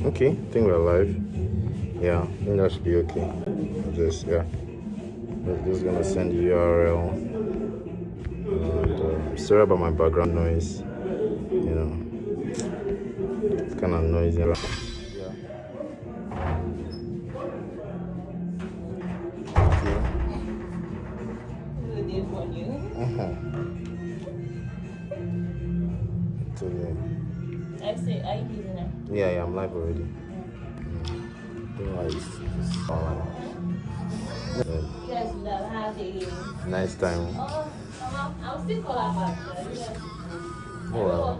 Okay, I think we're live. Yeah, I think that should be okay. Just just gonna send the URL. And sorry about my background noise. It's kind of noisy. Yeah. Uh-huh. So, I say, are you using it? yeah, I'm live already. It's online. You guys will have had a Nice time. I'll still call her back. Wow.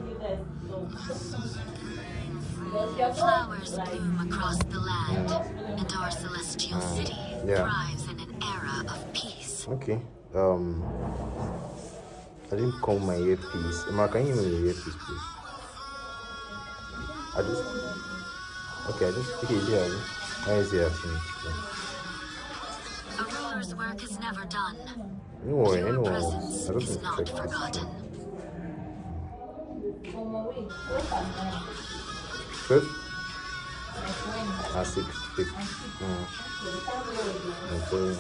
Flowers bloom across the land, and our celestial city thrives in an era of peace. Okay. I didn't call my earpiece. Emma, can you give me the earpiece, please? I just okay, yeah. Why is it actually? A ruler's work is never done. No worry, Your no presence I don't is not expect this. forgotten. Fifth? Six. Okay.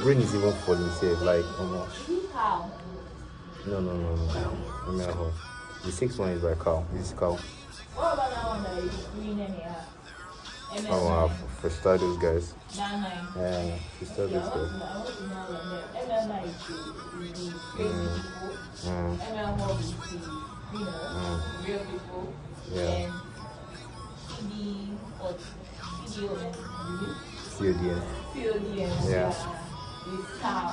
Rain is even falling safe, like almost. No. Let me hold. The sixth one is by cow. This is cow. What about that one that is green and Oh wow, for start those guys. Nine. Yeah, for start those guys. Real people. Yeah. And CODN. Yeah. With cow.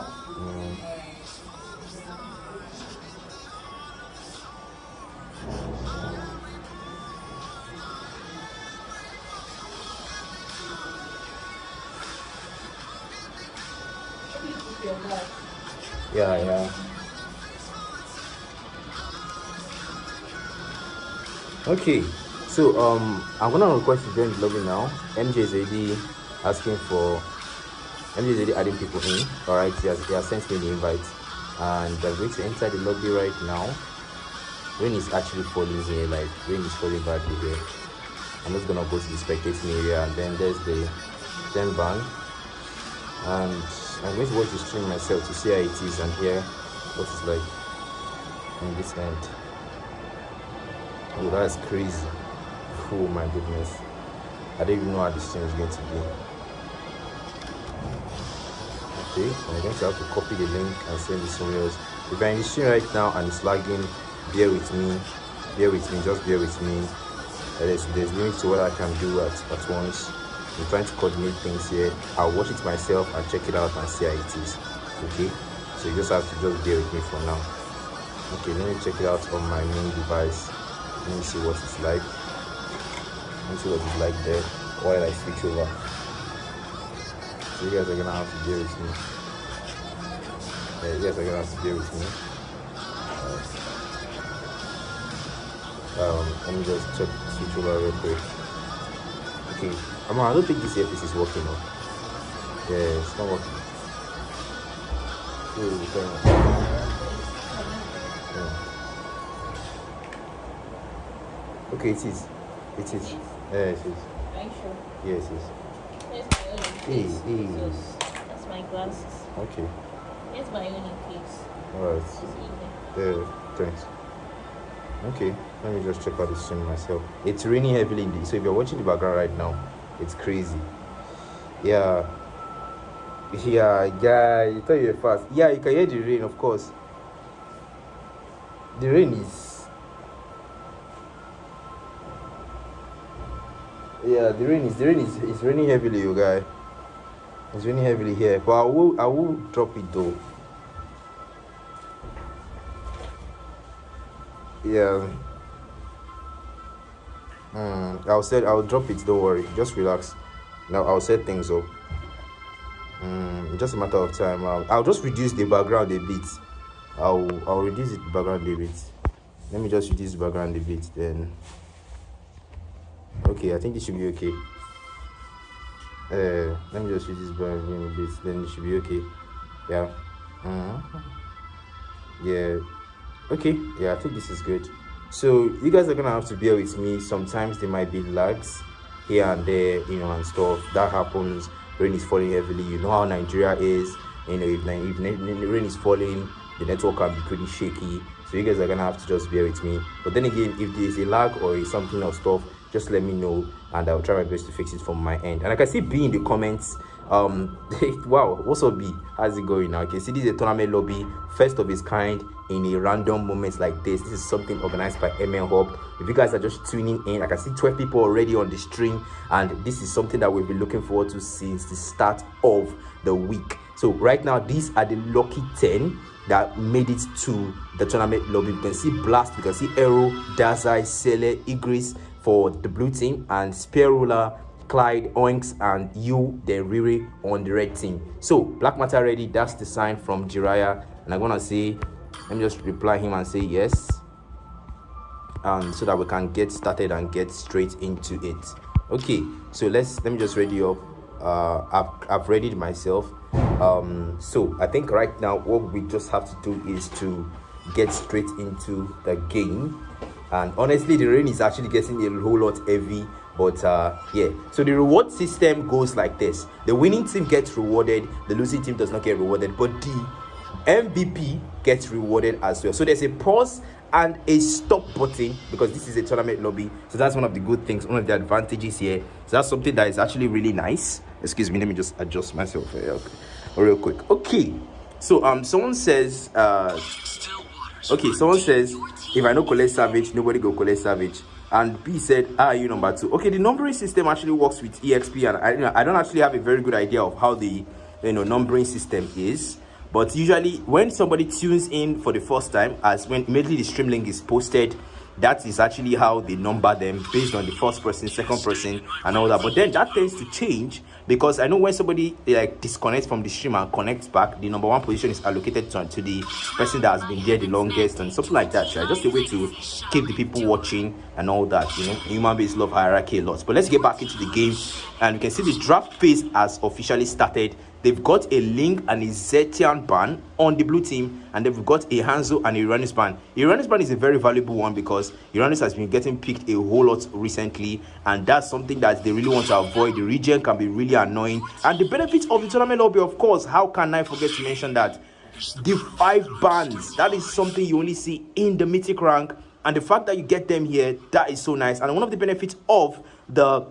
Yeah. Okay, so I'm gonna request to join the lobby now. MJ is already adding people in. Alright, he has sent me the invite, and I'm going to enter the lobby right now. Rain is actually falling here, like rain is falling badly here. I'm just gonna go to the spectating area, and then there's the 10 band, and I'm going to watch the stream myself to see how it is and hear what it's like in this end. Oh, that's crazy. Oh my goodness. I don't even know how this stream is going to be. Okay, I'm going to have to copy the link and send this somewhere else. If you're in the stream right now and it's lagging, bear with me, just bear with me. There's limits to what I can do at once. I'm trying to coordinate things here. I'll watch it myself and check it out and see how it is. Okay, so you just have to just bear with me for now. Okay, let me check it out on my main device. Let me see what it's like. Let me see what it's like there while I switch over. So you guys are gonna have to bear with me. Yeah, you guys are gonna have to bear with me. Let me just check switch over real quick. Okay, I don't think this earpiece is working now. Yeah, it's not working. Yeah. Okay, it is. Yeah, it is. Are you sure? Yes, it is. Here's my own case. That's my glasses. Okay. Here's my own case. Alright. It's evening. Yeah, thanks. Okay, let me just check out the stream myself. It's raining heavily indeed. So if you're watching the background right now, it's crazy. Yeah, you thought you were fast. Yeah, you can hear the rain, of course. The rain is... Yeah, the rain is it's raining heavily, you guys. It's raining heavily here, but I will drop it though. Yeah. I'll drop it, don't worry. Just relax. Now I'll set things up. Just a matter of time. I'll just reduce the background a bit. I'll reduce the background a bit. Let me just reduce the background a bit, then. Okay, I think this should be okay. Let me just reduce the background a bit, then it should be okay. Yeah. Yeah. Okay, yeah, I think this is good. So you guys are gonna have to bear with me. Sometimes there might be lags here and there, and stuff that happens. Rain is falling heavily. You know how Nigeria is. If rain is falling, the network can be pretty shaky. So you guys are gonna have to just bear with me. But then again, if there's a lag or something or stuff, just let me know and I'll try my best to fix it from my end. And I can see B in the comments. Wow, what's up, B? How's it going now? Okay, see, this is a tournament lobby, first of its kind in a random moment like this. This is something organized by ML Hub. If you guys are just tuning in, I can see 12 people already on the stream, and this is something that we've been looking forward to since the start of the week. So right now, these are the lucky 10 that made it to the tournament lobby. You can see Blast, you can see Aero, Dazai, Sele, Igris for the blue team, and Spirula, Clyde, Oinks, and you, the Riri on the red team. So Black Matter ready. That's the sign from Jiraiya, and I'm gonna say, let me just reply him and say yes, so that we can get started and get straight into it. Okay, so let me just ready up. I've readied myself. So I think right now what we just have to do is to get straight into the game. And honestly, the rain is actually getting a whole lot heavy. But yeah, so the reward system goes like this: the winning team gets rewarded, the losing team does not get rewarded, but the MVP gets rewarded as well. So there's a pause and a stop button because this is a tournament lobby. So that's one of the good things, one of the advantages here. So that's something that is actually really nice. Excuse me, let me just adjust myself here real quick. Okay, so someone says someone says, if I no collect Savage, nobody go collect Savage. And B said, you number 2. Okay, the numbering system actually works with EXP, and I don't actually have a very good idea of how the numbering system is. But usually when somebody tunes in for the first time, as when immediately the stream link is posted, that is actually how they number them based on the first person, second person, and all that. But then that tends to change because I know when somebody disconnects from the stream and connects back, the number 1 position is allocated to the person that has been there the longest and something like that. Right? Just a way to keep the people watching and all that. Human beings love hierarchy a lot. But let's get back into the game, and you can see the draft phase has officially started. They've got a Link and a Zetian ban on the blue team, and they've got a Hanzo and a Uranus ban. Uranus ban is a very valuable one because Uranus has been getting picked a whole lot recently, and that's something that they really want to avoid. The region can be really annoying, and the benefits of the tournament lobby, of course, how can I forget to mention that? The 5 bans, that is something you only see in the mythic rank, and the fact that you get them here, that is so nice. And one of the benefits of the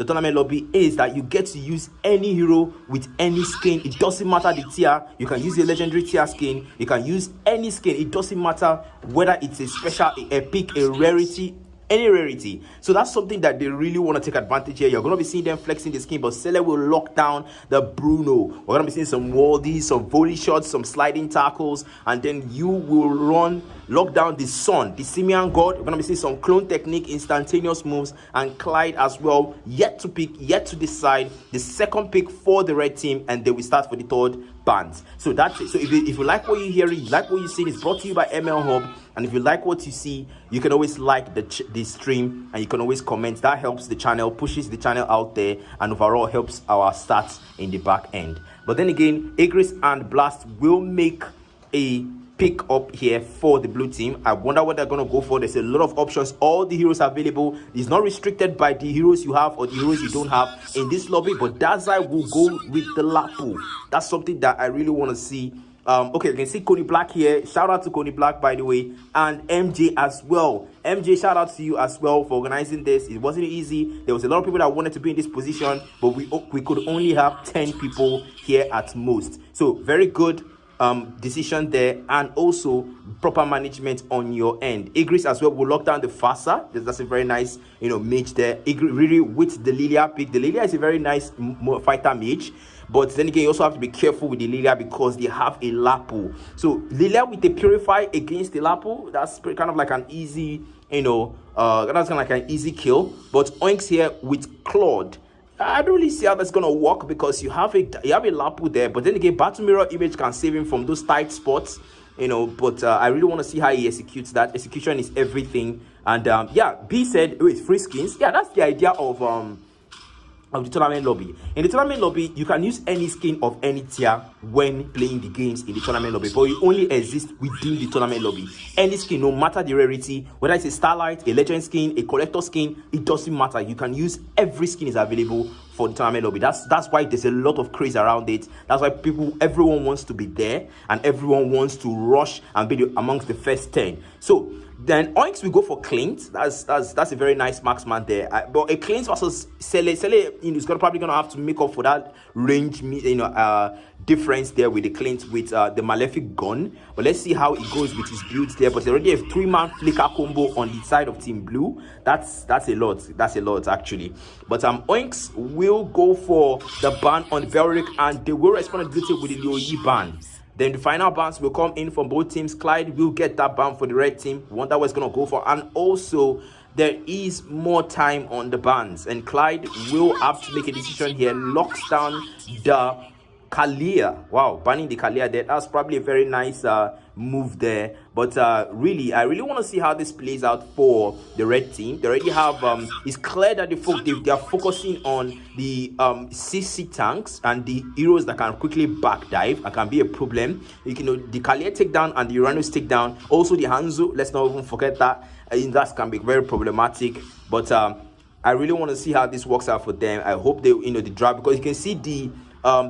tournament lobby is that you get to use any hero with any skin. It doesn't matter the tier. You can use a legendary tier skin. You can use any skin. It doesn't matter whether it's a special, a epic, a rarity, any rarity. So that's something that they really want to take advantage here. You're going to be seeing them flexing the skin, but Sele will lock down the Bruno. We're going to be seeing some waldies, some volley shots, some sliding tackles, and then you will lock down the Sun, the Simeon God. We're going to be seeing some clone technique, instantaneous moves, and Clyde as well. Yet to pick, yet to decide the second pick for the red team, and they will start for the third bands. So that's it. So if you like what you're hearing, you like what you're seeing, it's brought to you by ML Hub. And if you like what you see, you can always like the stream, and you can always comment. That helps the channel, pushes the channel out there, and overall helps our stats in the back end. But then again, Igris and Blast will make a pick up here for the blue team. I wonder what they're going to go for. There's a lot of options. All the heroes available. It's not restricted by the heroes you have or the heroes you don't have in this lobby, but Dazai will go with the Lapu. That's something that I really want to see. Okay, you can see Coney Blakk here. Shout out to Coney Blakk, by the way, and MJ as well. MJ, shout out to you as well for organizing this. It wasn't easy. There was a lot of people that wanted to be in this position, but we could only have 10 people here at most. So very good decision there, and also proper management on your end. Igris as well will lock down the Fasa. That's a very nice mage there. Igris really with the Lilia pick. The Lilia is a very nice fighter mage, but then again you also have to be careful with the Lilia because they have a Lapu. So Lilia with the Purify against the Lapu, that's kind of like an easy that's kind of like an easy kill. But Oinks here with Claude, I don't really see how that's gonna work because you have a Lapu there, but then again Battle Mirror Image can save him from those tight spots, but I really want to see how he executes that. Execution is everything. And yeah, B said, wait, free skins. Yeah, that's the idea of of the tournament lobby. In the tournament lobby, you can use any skin of any tier when playing the games in the tournament lobby, but it only exists within the tournament lobby. Any skin, no matter the rarity, whether it's a starlight, a legend skin, a collector skin, it doesn't matter. You can use every skin is available for the tournament lobby. That's why there's a lot of craze around it. That's why everyone wants to be there, and everyone wants to rush and be amongst the first 10. So then Oinks will go for Clint. That's a very nice marksman there. But a Clint versus Sele, is probably gonna have to make up for that range, difference there with the Clint with the Malefic gun. But let's see how it goes with his builds there. But already a 3-man flicker combo on the side of Team Blue. That's a lot. That's a lot actually. But Oinks will go for the ban on the Belric, and they will respond with the Lioyi ban. Then the final bans will come in from both teams. Clyde will get that ban for the red team. Wonder what it's going to go for. And also, there is more time on the bans. And Clyde will have to make a decision here. Locks down the Kalia. Wow, banning the Kalia there. That's probably a very nice move there. But I really want to see how this plays out for the red team. They already have, it's clear that they are focusing on the CC tanks and the heroes that can quickly back dive and can be a problem. The Kalia takedown and the Uranus takedown. Also the Hanzo, let's not even forget that. That can be very problematic. But I really want to see how this works out for them. I hope they, the draft, because you can see the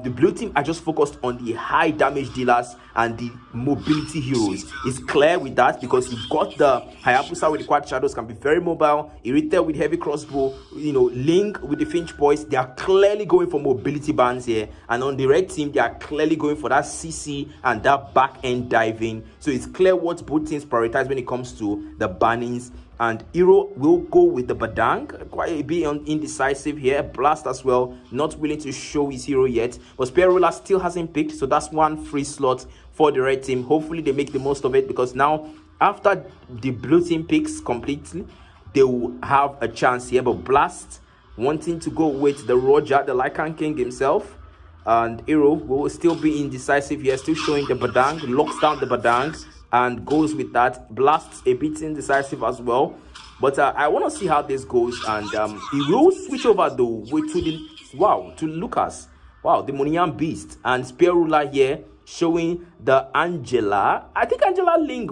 blue team are just focused on the high damage dealers and the mobility heroes. It's clear with that because you've got the Hayabusa with the quad shadows, can be very mobile. Irita with heavy crossbow, Link with the Finch boys. They are clearly going for mobility bans here. And on the red team, they are clearly going for that CC and that back end diving. So it's clear what both teams prioritize when it comes to the bannings. And Hero will go with the Badang, quite a bit indecisive here. Blast as well, not willing to show his hero yet. But Spear Ruler still hasn't picked, so that's one free slot for the red team. Hopefully they make the most of it, because now after the blue team picks completely, they will have a chance here. But Blast wanting to go with the Roger, the Lycan King himself. And Hero will still be indecisive here, still showing the Badang, locks down the Badang and goes with that. Blasts a bit indecisive as well, but I want to see how this goes. And he will switch over though to Lucas. Wow, the Monian Beast and Spear Ruler here showing the Angela. I think Angela Ling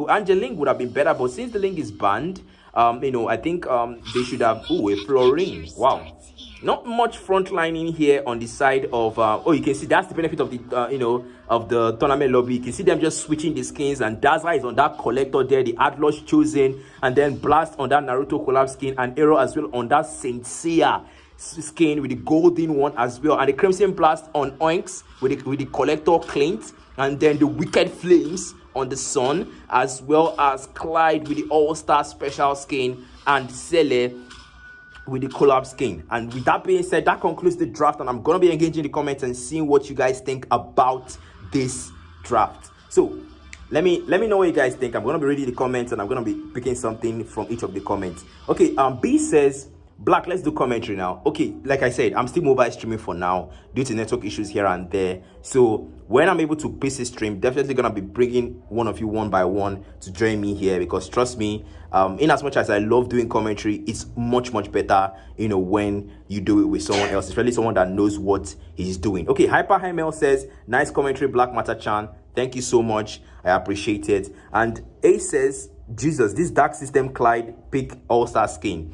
would have been better, but since the Ling is banned, I think they should have a Florine. Wow. Not much frontlining here on the side of you can see that's the benefit of the of the tournament lobby. You can see them just switching the skins, and Daza is on that collector there, the Atlas chosen, and then Blast on that Naruto collab skin, and Arrow as well on that Saint Seiya skin with the golden one as well, and the Crimson Blast on Oinks with the collector Clint, and then the Wicked Flames on the Sun, as well as Clyde with the All-Star special skin, and Sele with the collab skin. And with that being said, that concludes the draft, and I'm gonna be engaging the comments and seeing what you guys think about this draft. So let me know what you guys think. I'm gonna be reading the comments, and I'm gonna be picking something from each of the comments. Okay, B says, Blakk, let's do commentary now. Okay, like I said, I'm still mobile streaming for now due to network issues here and there. So when I'm able to pace a stream, definitely gonna be bringing one of you one by one to join me here, because trust me, in as much as I love doing commentary, it's much better, when you do it with someone else, especially someone that knows what he's doing. Okay, Hyper Hymel says, nice commentary, Black Matter Chan. Thank you so much. I appreciate it. And A says, Jesus, this Dark System Clyde pick All-Star skin.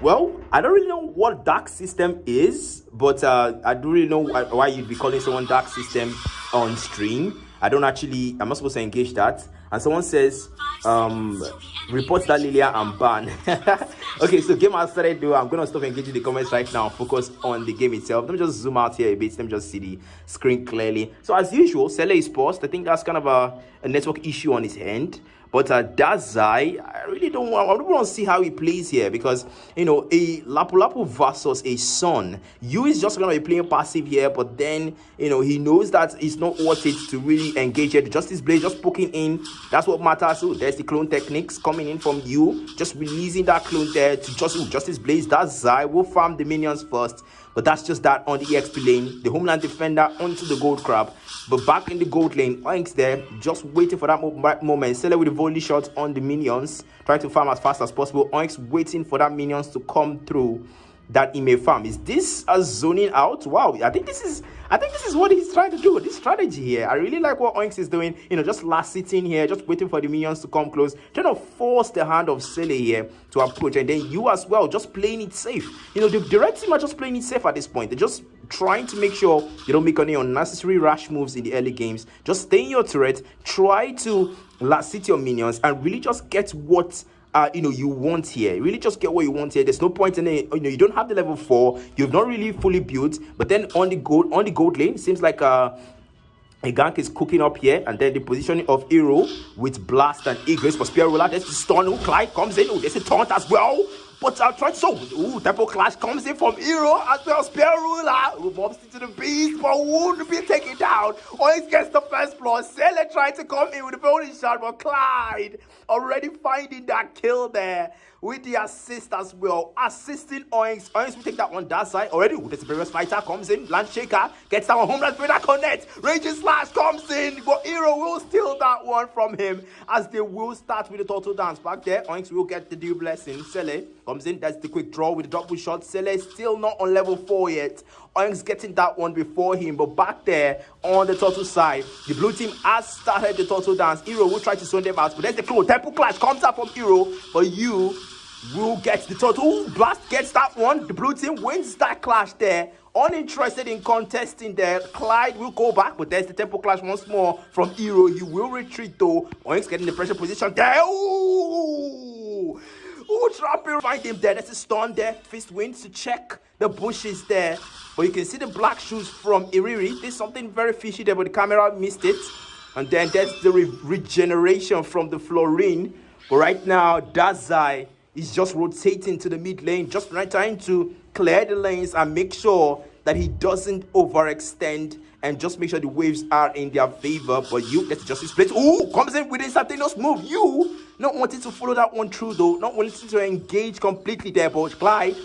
Well, I don't really know what Dark System is, but I don't really know why you'd be calling someone Dark System on stream. I'm not supposed to engage that. And someone says, report that Lilia and ban. Okay, so game has started though. I'm going to stop engaging the comments right now, focus on the game itself. Let me just zoom out here a bit. Let me just see the screen clearly. So as usual, Sele is paused. I think that's kind of a network issue on his end. But Dazai, I really don't want to see how he plays here, because, a Lapu Lapu versus a Sun. You is just going to be playing passive here, but then, he knows that it's not worth it to really engage it. Justice Blaze just poking in. That's what matters. So there's the clone techniques coming in from you. Just releasing that clone there to Justice Blaze. Dazai will farm the minions first. But that's just that on the EXP lane. The Homeland Defender onto the Gold Crab. But back in the gold lane, Oinks there, just waiting for that moment. Sele with the volley shots on the minions, trying to farm as fast as possible. Oinks waiting for that minions to come through that he may farm. Is this a zoning out? Wow, I think this is what he's trying to do. This strategy here, I really like what Oinks is doing. Just last sitting here, just waiting for the minions to come close, trying to force the hand of Sele here to approach, and then you as well, just playing it safe. The red team are just playing it safe at this point. They're just trying to make sure you don't make any unnecessary rash moves in the early games. Just stay in your turret, try to last sit your minions, and really just get what you want here. Really just get what you want here. There's no point in it. You don't have the level 4. You've not really fully built. But then on the gold lane, seems like a gank is cooking up here, and then the positioning of Hero with Blast and Egress for Spear Ruler. There's the stun. Clyde comes in. There's a taunt as well. But I'll try to Temple Clash comes in from Hero as well. Spear Ruler bumps into the beast, but won't be taken down. Always gets the first floor. Sele trying to come in with the bonus shot, but Clyde already finding that kill there with the assist as well. Assisting Oinks. Oinks will take that one that side already. The previous fighter comes in. Landshaker gets that one. Homeland Spirit connect. Raging Slash comes in, but Hero will steal that one from him as they will start with the total dance. Back there, Oinks will get the due blessing. Sele comes in. That's the quick draw with the double shot. Sele still not on level 4 yet. Oinks getting that one before him, but back there on the total side, the blue team has started the total dance. Hero will try to zone them out, but there's the clue. Temple Clash comes out from Hero, but you will get the total. Blast gets that one. The blue team wins that clash there. Uninterested in contesting there. Clyde will go back, but there's the Temple Clash once more from Hero. You will retreat though. Oinks getting the pressure position there. Trapping, find him there. There's a stun there. Fist wins to check the bushes there. But you can see the black shoes from Iriri. There's something very fishy there, but the camera missed it. And then there's the regeneration from the Florine. But right now, Dazai is just rotating to the mid lane, just trying to clear the lanes and make sure that he doesn't overextend, and just make sure the waves are in their favor. But you get to just split. Comes in with a Saturnos move. You not wanting to follow that one through though, not wanting to engage completely there. But Clyde,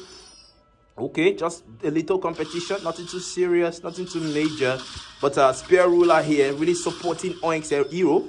okay, just a little competition, nothing too serious, nothing too major. But Spear Ruler here really supporting Oinks Hero.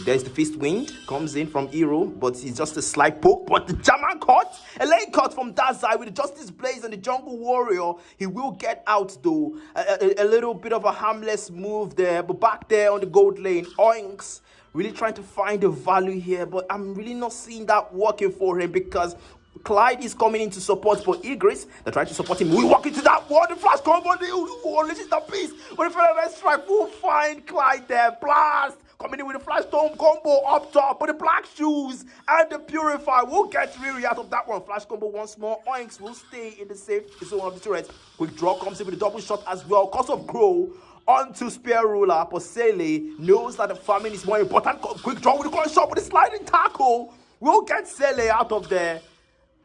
There's the Fist Wind comes in from Hero, but it's just a slight poke. But the German cut, a lane cut from that side with the Justice Blaze and the Jungle Warrior. He will get out though. A little bit of a harmless move there, but back there on the gold lane, Oinks really trying to find the value here, but I'm really not seeing that working for him because Clyde is coming in to support for Egress. They're trying to support him. We walk into that wall. The flash combo. The unleashes the beast. But the final strike will find Clyde there. Blast coming in with the flash storm combo up top. But the black shoes and the purify will get Riri out of that one. Flash combo once more. Oinks will stay in the safe zone of the turret. Quick draw comes in with a double shot as well. Cause of Grow onto Spear Ruler. But Sele knows that the farming is more important. Quick draw with the corner shot with a sliding tackle. We'll get Sele out of there.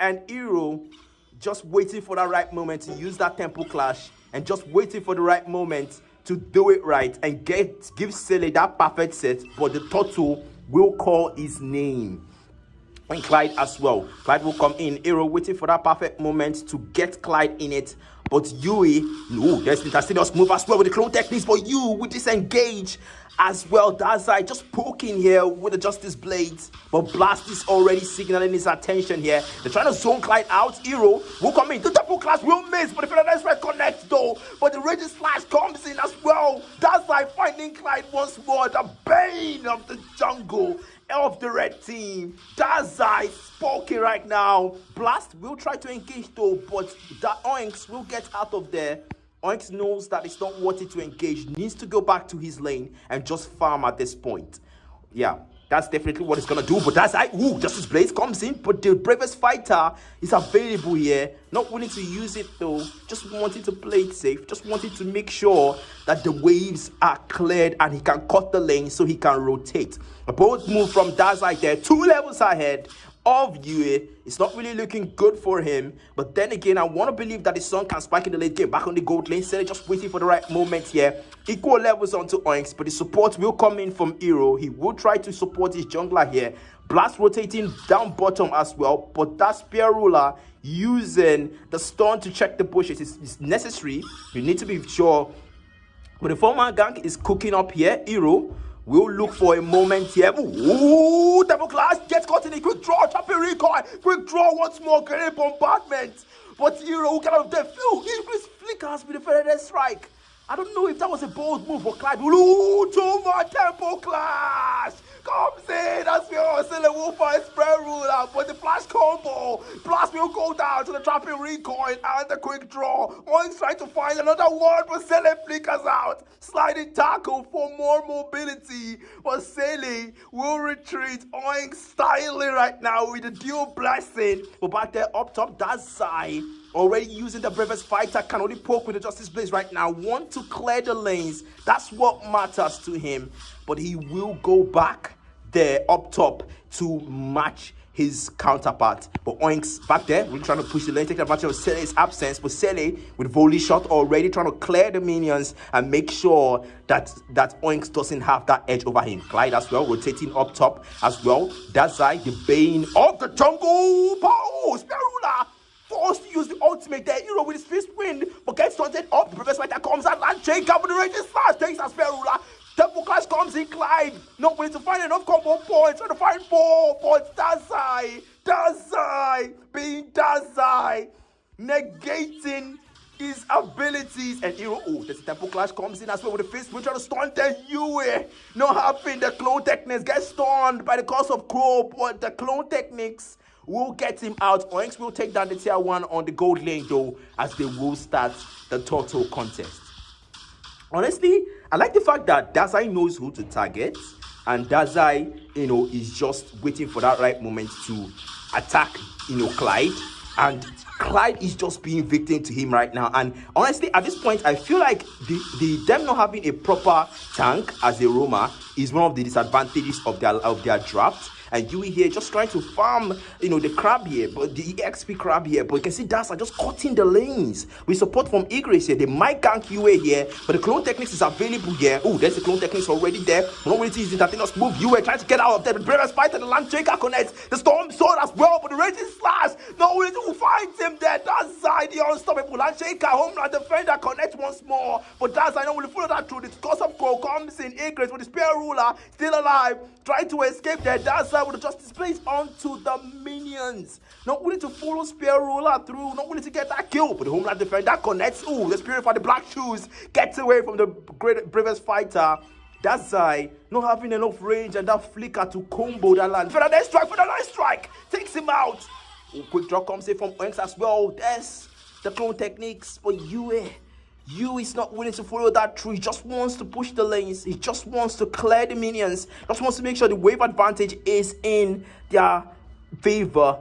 And Hero just waiting for that right moment to use that Temple Clash, and just waiting for the right moment to do it right and give Sele that perfect set. But the turtle will call his name. And Clyde as well. Clyde will come in. Hero waiting for that perfect moment to get Clyde in it. But Yui, there's the Tastinos move as well with the clone techniques. But you will disengage as well. Dazai just poking here with the Justice Blades. But Blast is already signaling his attention here. They're trying to zone Clyde out. Hero will come in. The double clash will miss, but the Federal Red connects though. But the Raging Slash comes in as well. Dazai finding Clyde once more. The bane of the jungle of the red team. Dazai spoken right now. Blast will try to engage though, but the Oinks will get out of there. Oinks knows that it's not worth it to engage, needs to go back to his lane and just farm at this point. Yeah, that's definitely what it's gonna do. But that's Justice Blaze comes in, but the bravest fighter is available here. Not willing to use it though, just wanting to play it safe, just wanting to make sure that the waves are cleared and he can cut the lane so he can rotate. A bold move from Dazai there, 2 levels ahead of Yue. It's not really looking good for him, but then again, I want to believe that his son can spike in the late game. Back on the gold lane, Sele just waiting for the right moment here. Equal levels onto Oinks, but the support will come in from Hero. He will try to support his jungler here. Blast rotating down bottom as well, but that Spear Ruler using the stun to check the bushes is necessary. You need to be sure. But the 4-man gank is cooking up here. Hero we'll look for a moment here. Double clash gets caught in a quick draw, chopping recoil, quick draw once more, great bombardment. but Hero will get out of there. Ingris flickers with the feather strike. I don't know if that was a bold move for Clyde. Ooh, Toma tempo clash! Comes in as we all see the Wolf for a spread ruler, but the flash combo. Blast will go down to the trapping recoil and the quick draw. Oinks trying to find another one, but Sele flickers out. Sliding tackle for more mobility, but Sele will retreat. Oinks styling right now with the dual blessing. But back there up top, that's Zai. Already using the bravest fighter, can only poke with the Justice Blaze right now. Want to clear the lanes. That's what matters to him. But he will go back there up top to match his counterpart. But Oinks back there, really trying to push the lane, take advantage of Sele's absence. But Sele with volley shot already trying to clear the minions and make sure that Oinks doesn't have that edge over him. Clyde as well, rotating up top as well. Dazai, the bane of the jungle. Oh, Spirula forced to use the ultimate there. Hero with his fist wind, but gets stunted up. Professor Fighter comes out and shake up with the raging slash. Takes a Spirula. Temple Clash comes in, Clyde. Not willing to find enough combo points. Trying to find 4 points. Dazai. Being Dazai. Negating his abilities. And Hero, there's a Temple Clash comes in as well with the fist. We're trying to stun the Yue. Not having the clone techniques. Get stunned by the cost of Crow. But the clone techniques will get him out. Oinks will take down the tier 1 on the gold lane though, as they will start the total contest. Honestly, I like the fact that Dazai knows who to target, and Dazai, is just waiting for that right moment to attack, Clyde, and Clyde is just being victim to him right now. And honestly, at this point, I feel like them not having a proper tank as a roamer is one of the disadvantages of their draft. And Yui here just trying to farm, the crab here, but the EXP crab here. But you can see Dazai just cutting the lanes with support from Igris here. They might gank Yui here, but the clone techniques is available here. Oh, there's the clone techniques already there. Not really easy to move. Yui trying to get out of there. The bravest fighter, the land shaker connects. The storm sword as well, but the raging slash. No way to find him there. Dazai, the unstoppable land shaker, homeland defender connects once more. But Dazai not really follow that through. The cost of Crow comes in. Igris with the spear ruler still alive, trying to escape there. Dazai with the Justice Blaze onto the minions. Not willing to follow Spear Ruler through. Not willing to get that kill. But the homeland defender connects. Ooh, the Spirit for the Black Shoes gets away from the bravest fighter. Dazai not having enough range and that flicker to combo that land. For the next strike. Takes him out. Ooh, quick draw comes in from Oinks as well. There's the clone techniques for Yue. Yui is not willing to follow that through. He just wants to push the lanes. He just wants to clear the minions. Just wants to make sure the wave advantage is in their favor.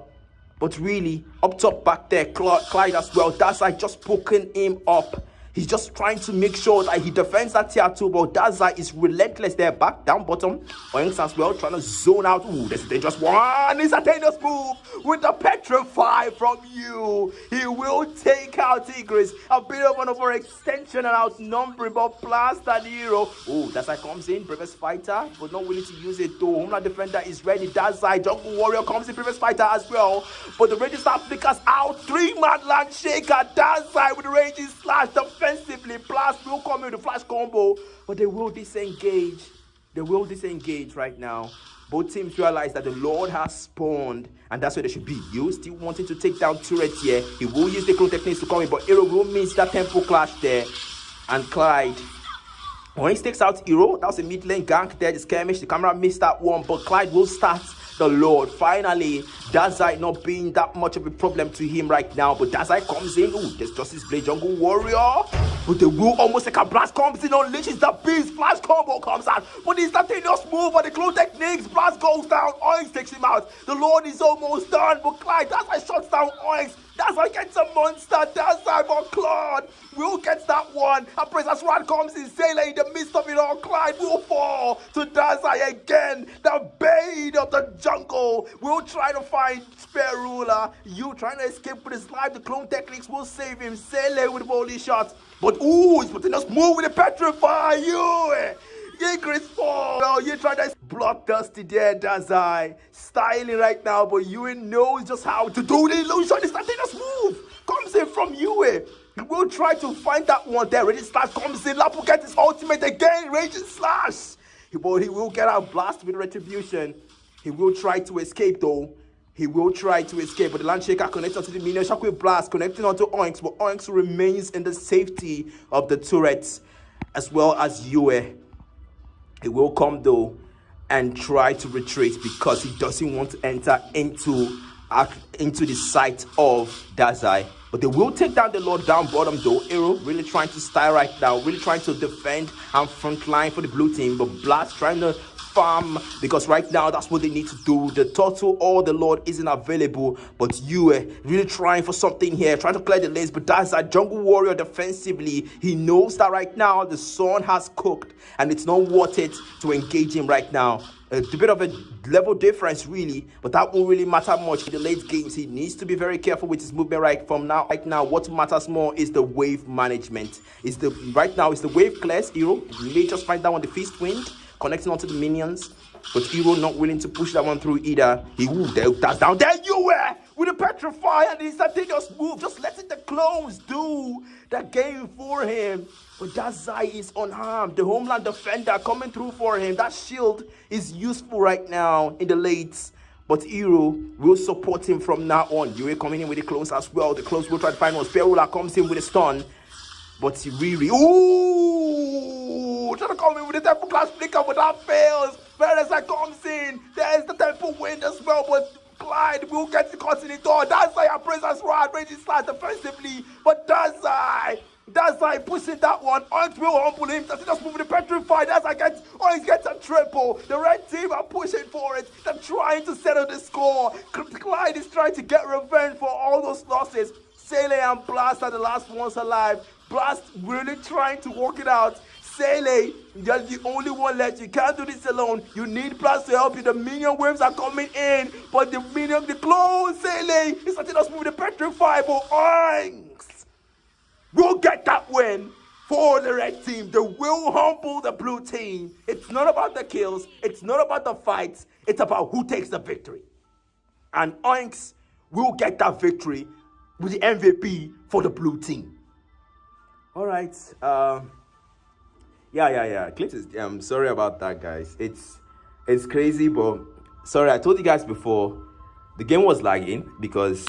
But really, up top back there, Clyde as well. Dazai just poking him up. He's just trying to make sure that he defends that tier 2, but Dazai is relentless there. Back down bottom. Oinks as well, trying to zone out. Ooh, there's a dangerous one. Instantaneous move with the Petrify from you. He will take out Igris. A bit of an overextension and outnumbering, but blast that Hero. Ooh, Dazai comes in. Bravest fighter, but not willing to use it though. Homeland defender is ready. Dazai, Jungle Warrior comes in. Bravest fighter as well. But the raging star flickers out. 3-man land shaker. Dazai with the raging slash. Defensively, Blast will come in with the flash combo, but they will disengage. They will disengage right now. Both teams realize that the Lord has spawned, and that's where they should be. You still wanting to take down turrets here. He will use the clone techniques to come in, but Hero will miss that tempo clash there. And Clyde, when he takes out Hero, that was a mid lane gank there. The skirmish, the camera missed that one, but Clyde will start the Lord. Finally, Dazai not being that much of a problem to him right now, but Dazai comes in. Ooh, there's Justice Blade Jungle Warrior, but the will almost like a blast comes in, unleashes the beast. Flash combo comes out, but the instantaneous move on the clone techniques. Blast goes down. Oinks takes him out. The Lord is almost done, but Clyde, Dazai shuts down Oinks. Dazai gets a monster. Dazai, but Claude will get that one. And Princess Rad comes in. Sailor in the midst of it all. Clyde will fall to Dazai again. The bane of the jungle will try to find Spear Ruler. You trying to escape with his life. The clone techniques will save him. Sailor with volley shots. But ooh, he's putting us move with the Petrify. Igris fall. Oh, you try to bloodthirsty there, Dazai. Styling right now, but Yue knows just how to do the illusion. Instantaneous move comes in from Yue. He will try to find that one there. Raging slash comes in. Lapu gets his ultimate again. Raging slash. But he will get out blast with retribution. He will try to escape though. He will try to escape, but the land shaker connects onto the minion. Shockwave blast connecting onto Oinks, but Oinks remains in the safety of the turrets as well as Yue. He will come though and try to retreat because he doesn't want to enter into the sight of Dazai. But they will take down the Lord down bottom though. Arrow really trying to style right now, really trying to defend and front line for the blue team. But Blast trying to farm because right now that's what they need to do. The Turtle or the Lord isn't available, but you really trying for something here, trying to clear the lanes. But that's a jungle warrior defensively. He knows that right now the sun has cooked and it's not worth it to engage him right now. It's a bit of a level difference really, but that won't really matter much in the late games. He needs to be very careful with his movement right now. What matters more is the wave management. Right now it's the wave clears. Hero, you may just find that one, the feast wind connecting onto the minions, but Hero not willing to push that one through either. He will that's down. There you were with the petrify and the instantaneous move, just letting the clones do the game for him. But that Zai is unharmed. The homeland defender coming through for him. That shield is useful right now in the lates. But Hero will support him from now on. Yue coming in with the clones as well. The clones will try to find one. Sperula comes in with a stun. But he really... Ooh! Trying to come in with the temple class flicker, but that fails. Veresa comes in. There's the temple wind as well, but Clyde will get caught in the door. Dazai and Princess Rod raging slash defensively. But Dazai pushing that one. Oinks will humble him. Does he just move the petrified? Oinks gets a triple. The red team are pushing for it. They're trying to settle the score. Clyde is trying to get revenge for all those losses. Sele and Blast are the last ones alive. Blast really trying to work it out. Sele, you're the only one left. You can't do this alone. You need Blast to help you. The minion waves are coming in, but the close Sele is letting us move the petrify. But Oinks will get that win for the red team. They will humble the blue team. It's not about the kills. It's not about the fights. It's about who takes the victory. And Oinks will get that victory with the MVP for the blue team. All right. Yeah. Clint is, sorry about that, guys. It's crazy, but sorry. I told you guys before the game was lagging because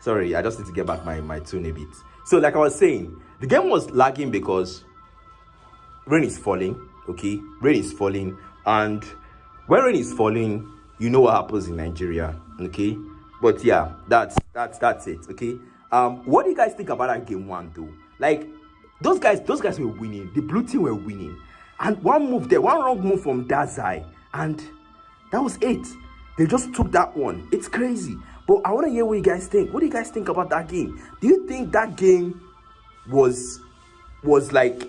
sorry, I just need to get back my tune a bit. So, like I was saying, the game was lagging because rain is falling. Okay, rain is falling, and when rain is falling, you know what happens in Nigeria. Okay, but yeah, that's it. Okay. What do you guys think about that game one though? Like, those guys were winning. The blue team were winning, and one wrong move from Dazai, and that was it. They just took that one. It's crazy. But I want to hear what you guys think. What do you guys think about that game? Do you think that game was already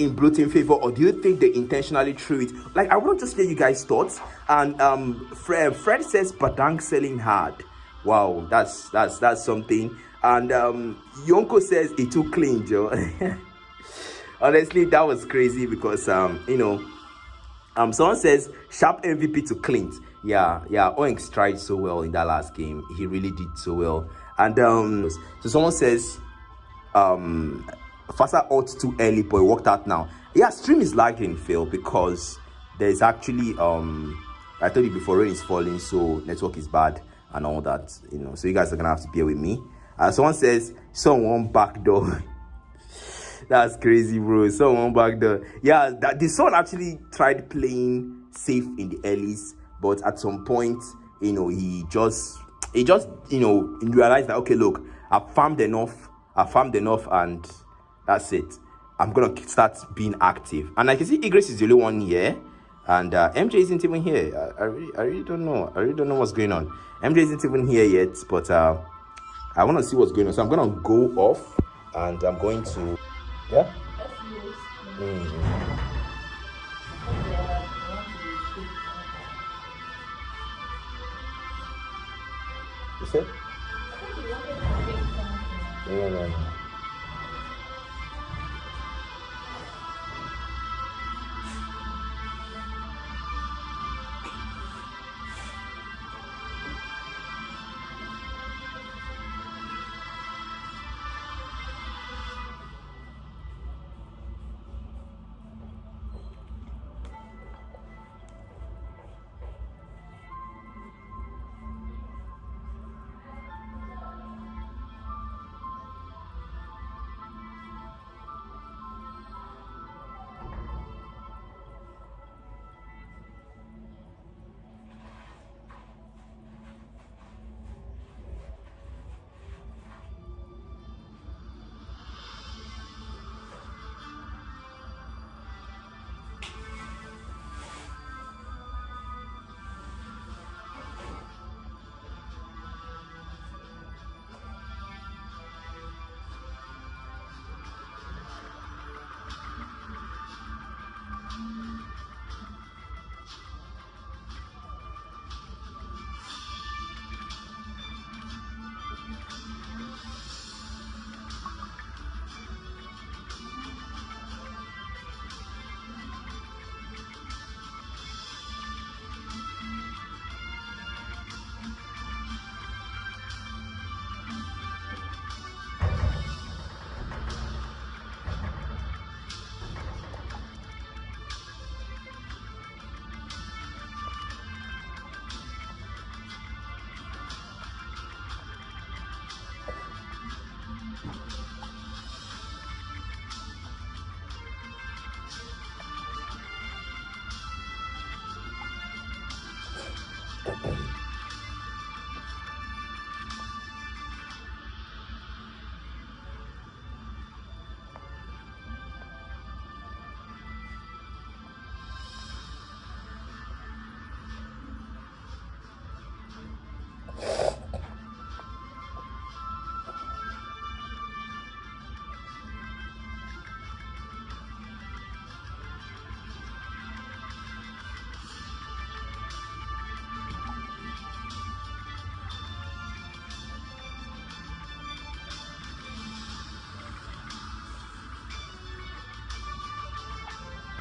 in blue team favor, or do you think they intentionally threw it? Like, I want to just hear you guys' thoughts. And Fred says Badang selling hard. Wow, that's something. And Yonko says it too clean, Joe. Honestly, that was crazy because someone says sharp MVP to Clint. Yeah, Oinks tried so well in that last game. He really did so well. And so someone says Fasa out too early, but it worked out now. Yeah, stream is lagging, Phil, because there's actually I told you before, rain is falling, so network is bad and all that, so you guys are gonna have to bear with me. Someone says someone backdoor. That's crazy, bro. Someone backdoor. Yeah, the son actually tried playing safe in the earlies, but at some point, he just realized that, okay, look, I've farmed enough, and that's it. I'm gonna start being active. And I can see Igris is the only one here, and MJ isn't even here. I really don't know. I really don't know what's going on. MJ isn't even here yet, but I want to see what's going on. So I'm gonna go off, and I'm going to, yeah. You said? No.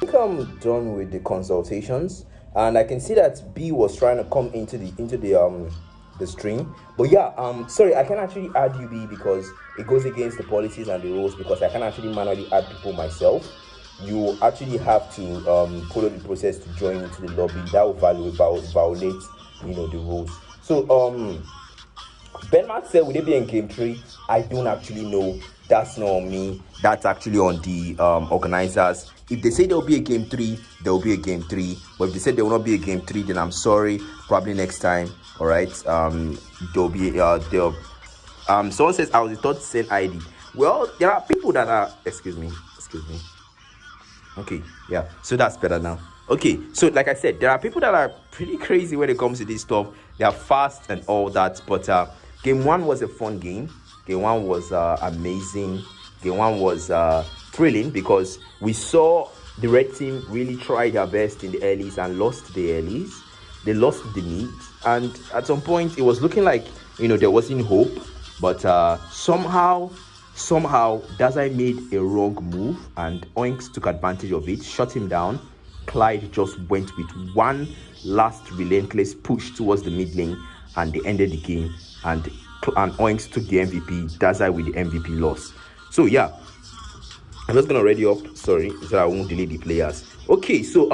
think I'm done with the consultations, and I can see that B was trying to come into the stream. But yeah, sorry, I can actually add you, B, because it goes against the policies and the rules, because I can actually manually add people myself. You actually have to follow the process to join into the lobby. That will violate the rules. So Benmark said, would it be in game 3? I don't actually know. That's not on me. That's actually on the organizers. If they say there will be a game 3, there will be a game 3. But if they say there will not be a game 3, then I'm sorry. Probably next time. All right. There'll be someone says I was taught to send ID. Well, there are people that are. Excuse me. Okay. Yeah. So that's better now. Okay. So like I said, there are people that are pretty crazy when it comes to this stuff. They are fast and all that. But game 1 was a fun game. Game 1 was amazing. Game 1 was thrilling because we saw the red team really try their best in the earlies and lost the earlies. They lost the mid, and at some point it was looking like there wasn't hope. But somehow Dazai made a wrong move, and Oinks took advantage of it, shut him down. Clyde just went with one last relentless push towards the mid lane, and they ended the game. And Oinks took the MVP. Dazai with the MVP loss. So yeah, I'm just gonna ready up. Sorry, so that I won't delay the players. Okay, so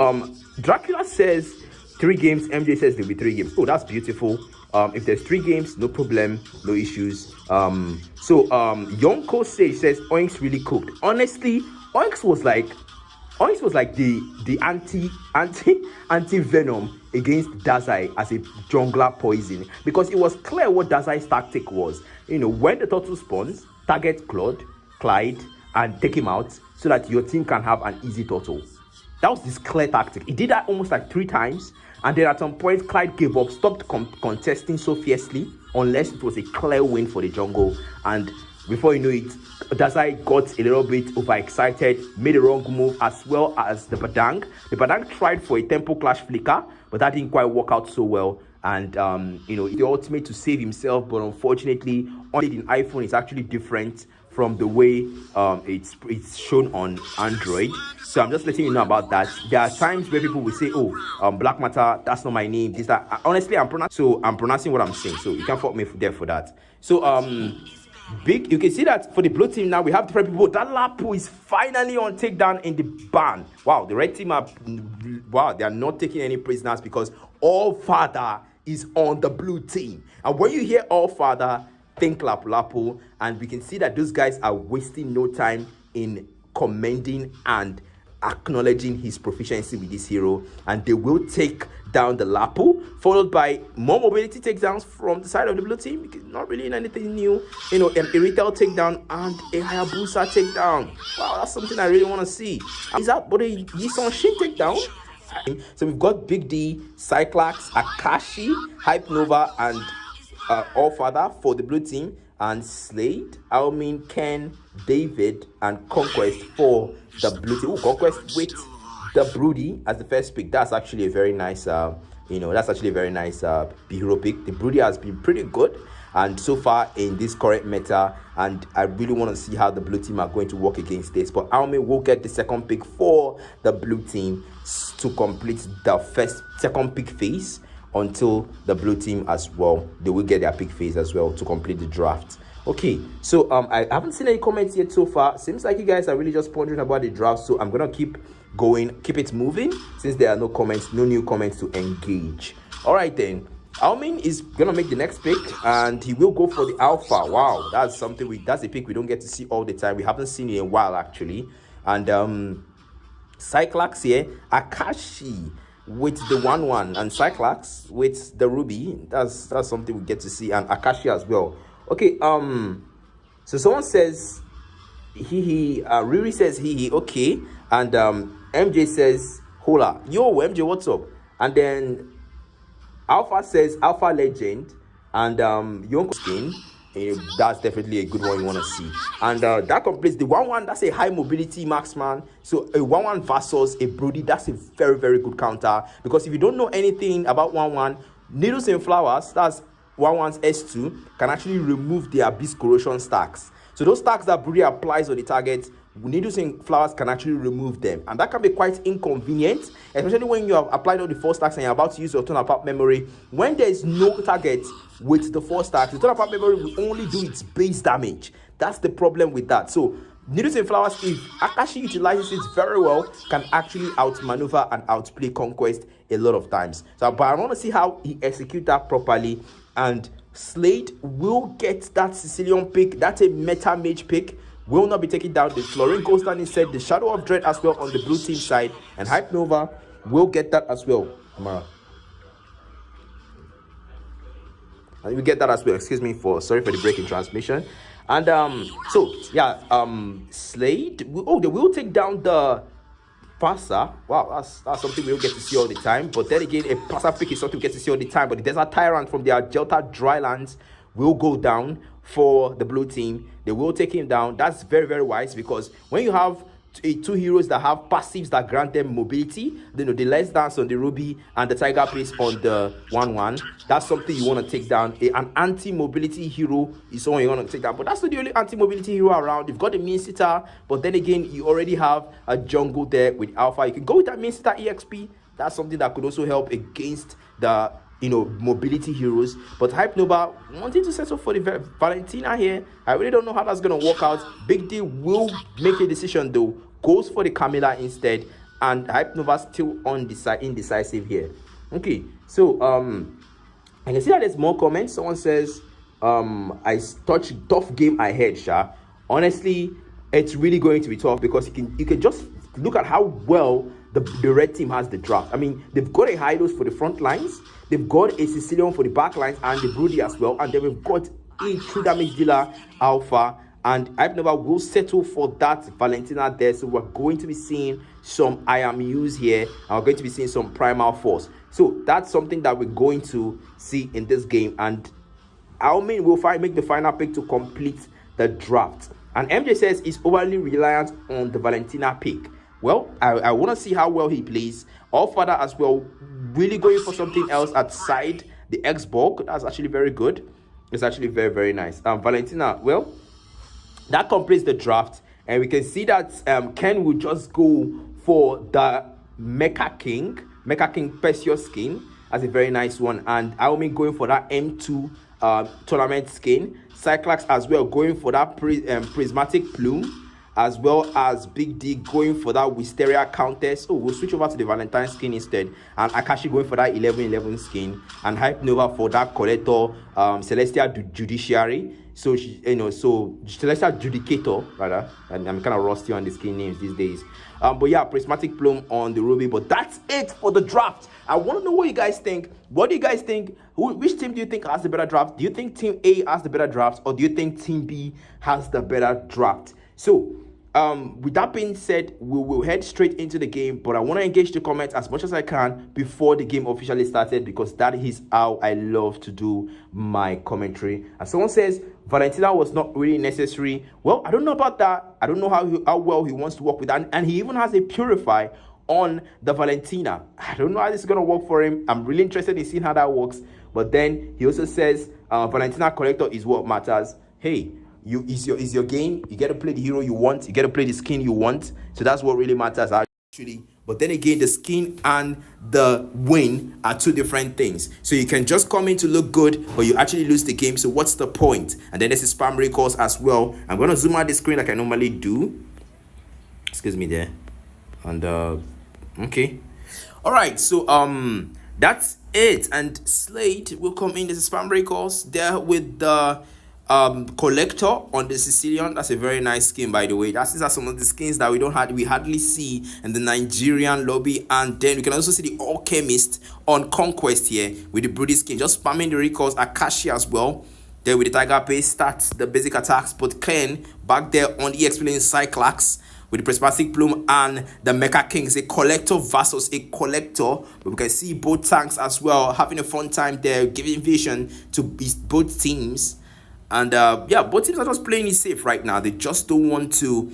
Dracula says 3 games. MJ says there'll be 3 games. Oh, that's beautiful. If there's 3 games, no problem, no issues. Yonko Sage says Oinks really cooked. Honestly, Oinks was like the anti venom against Dazai as a jungler poison, because it was clear what Dazai's tactic was. When the turtle spawns, target Clyde and take him out so that your team can have an easy turtle. That was this clear tactic. He did that almost like 3 times, and then at some point Clyde gave up, stopped contesting so fiercely unless it was a clear win for the jungle. And before you know it, Dazai got a little bit overexcited, made a wrong move, as well as the Badang. The Badang tried for a tempo clash flicker, but that didn't quite work out so well. And the ultimate to save himself, but unfortunately, only in iPhone is actually different from the way it's shown on Android. So I'm just letting you know about that. There are times where people will say, Black Matter, that's not my name, this, that. Honestly, I'm pronouncing what I'm saying, so you can't fault me there for that. So Big, you can see that for the blue team now we have different people. That Lapu is finally on takedown in the ban. Wow, the red team they are not taking any prisoners because All Father is on the blue team. And when you hear All Father, think Lapu, and we can see that those guys are wasting no time in commending and acknowledging his proficiency with this hero, and they will take down the Lapu, followed by more mobility takedowns from the side of the blue team. Not really anything new, an Irrital takedown and a Hayabusa takedown. Wow, that's something I really want to see. Is that but a Yison Shin takedown? So we've got Big D, Cyclax, Akashi, Hype Nova, and All Father for the blue team, and Slade, Almin, Ken, David, and Conquest for the blue team. Conquest with the Broody as the first pick. That's actually a very nice hero pick. The Broody has been pretty good and so far in this current meta, and I really want to see how the blue team are going to work against this. But Almin will get the second pick for the blue team to complete the second pick phase, until the blue team as well, they will get their pick phase as well to complete the draft. Okay, so I haven't seen any comments yet so far. Seems like you guys are really just pondering about the draft, so I'm gonna keep going, keep it moving, since there are no new comments to engage. All right then, Almin is gonna make the next pick, and he will go for the Alpha. Wow, that's that's a pick we don't get to see all the time. We haven't seen it in a while actually. And Cyclax here, Akashi with the 1-1, and Cyclax with the Ruby. That's something we get to see, and Akashi as well. Okay, so someone says Riri says he okay, and MJ says hola, yo MJ, what's up? And then Alpha says Alpha Legend, and Yonko Skin. That's definitely a good one you want to see. And that completes the 1-1. That's a high mobility marksman. So a 1-1 versus a Broody, that's a very, very good counter. Because if you don't know anything about 1-1, Needles and Flowers, that's 1-1's S2, can actually remove the Abyss Corrosion stacks. So those stacks that Broody applies on the target needles and flowers can actually remove them, and that can be quite inconvenient, especially when you have applied all the 4 stacks and you're about to use your turn apart memory. When there is no target with the 4 stacks, the turn apart memory will only do its base damage. That's the problem with that. So needles and flowers, if Akashi utilizes it very well, can actually outmaneuver and outplay Conquest a lot of times. So, but I want to see how he executes that properly. And Slade will get that Sicilian pick. That's a meta mage pick. Will not be taking down. The Florine goes down instead. The Shadow of Dread as well on the blue team side. And Hype Nova will get that as well. Amara. And we get that as well. Excuse me sorry for the break in transmission. And so yeah, Slade. Oh, they will take down the passer. Wow, that's something we don't get to see all the time. But then again, a passer pick is something we get to see all the time. But the Desert Tyrant from their Delta Drylands will go down for the blue team. They will take him down. That's very, very wise, because when you have 2 heroes that have passives that grant them mobility, you know, the Let's Dance on the Ruby and the Tiger Place on the 1/1, that's something you want to take down. An anti-mobility hero is someone you want to take down, but that's not the only anti-mobility hero around. You've got the Minsita, but then again, you already have a jungle there with Alpha. You can go with that Minsita EXP. That's something that could also help against the mobility heroes. But Hype Nova wanting to settle for the Valentina here. I really don't know how that's gonna work out. Big D will make a decision though, goes for the Camilla instead, and Hype Nova still indecisive here. Okay, so I can see that there's more comments. Someone says I touch tough game ahead, Sha. Honestly, it's really going to be tough, because you can just look at how well the red team has the draft. I mean, they've got a Hydos for the front lines, they've got a Sicilian for the back lines, and the Broody as well, and then we've got a true damage dealer Alpha, and Hype Nova will settle for that Valentina there. So we're going to be seeing some IMUs here, and we're going to be seeing some Primal Force. So that's something that we're going to see in this game, and Almin will make the final pick to complete the draft. And MJ says he's overly reliant on the Valentina pick. Well, I want to see how well he plays. Allfather as well, really going for something else outside the Xbox. That's actually very good. It's actually very, very nice. Valentina, well, that completes the draft. And we can see that Ken will just go for the Mecha King Perseus skin. That's a very nice one. And Aomi going for that M2 tournament skin. Cyclax as well going for that prismatic plume, as well as Big D going for that Wisteria Countess. Oh, we'll switch over to the Valentine skin instead. And Akashi going for that 11-11 skin. And Hype Nova for that Collector Celestial Judiciary. So, so Celestial Judicator, rather. And I'm kind of rusty on the skin names these days. But yeah, Prismatic Plume on the Ruby. But that's it for the draft. I want to know what you guys think. What do you guys think? Which team do you think has the better draft? Do you think Team A has the better draft? Or do you think Team B has the better draft? So, with that being said, we will head straight into the game, but I want to engage the comments as much as I can before the game officially started, because that is how I love to do my commentary. As someone says, Valentina was not really necessary. Well, I don't know about that. I don't know how well he wants to work with that. And he even has a Purify on the Valentina. I don't know how this is going to work for him. I'm really interested in seeing how that works. But then he also says, Valentina Collector is what matters. Hey, is your game. You get to play the hero you want. You get to play the skin you want. So that's what really matters actually. But then again, the skin and the win are two different things. So you can just come in to look good, but you actually lose the game. So what's the point? And then there's the spam recalls as well. I'm going to zoom out the screen like I normally do. Excuse me there. And okay. All right. So that's it. And Slate will come in. There's a spam recalls there with the Collector on the Sicilian. That's a very nice skin, by the way. These are some of the skins that we hardly see in the Nigerian lobby. And then we can also see the Alchemist on Conquest here with the Broody skin, just spamming the recalls. Akashi as well there with the Tiger Pace starts the basic attacks, but Ken back there on EX playing Cyclax with the Prismatic Plume and the Mecha Kings, a Collector versus a Collector. But we can see both tanks as well having a fun time there, giving vision to both teams. And yeah, both teams are just playing it safe right now. They just don't want to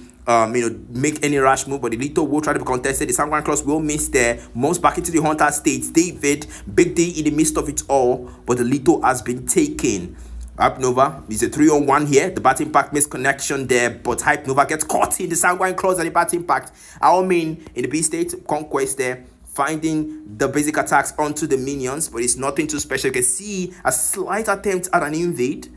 make any rash move. But the Lito will try to be contested. The Sanguine Cross will miss there. Moves back into the Hunter state. David, Big D in the midst of it all. But the Lito has been taken. Hype Nova is a 3-on-1 here. The batting pack makes connection there, but Hype Nova gets caught in the Sanguine Claws and the batting pack. I mean, in the B state, Conquest there, finding the basic attacks onto the minions, but it's nothing too special. You can see a slight attempt at an invade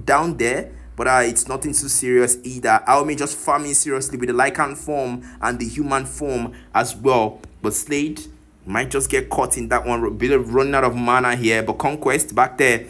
down there, but it's nothing too serious either. Aomi just farming seriously with the Lycan form and the human form as well. But Slade might just get caught in that one, a bit of running out of mana here. But Conquest back there,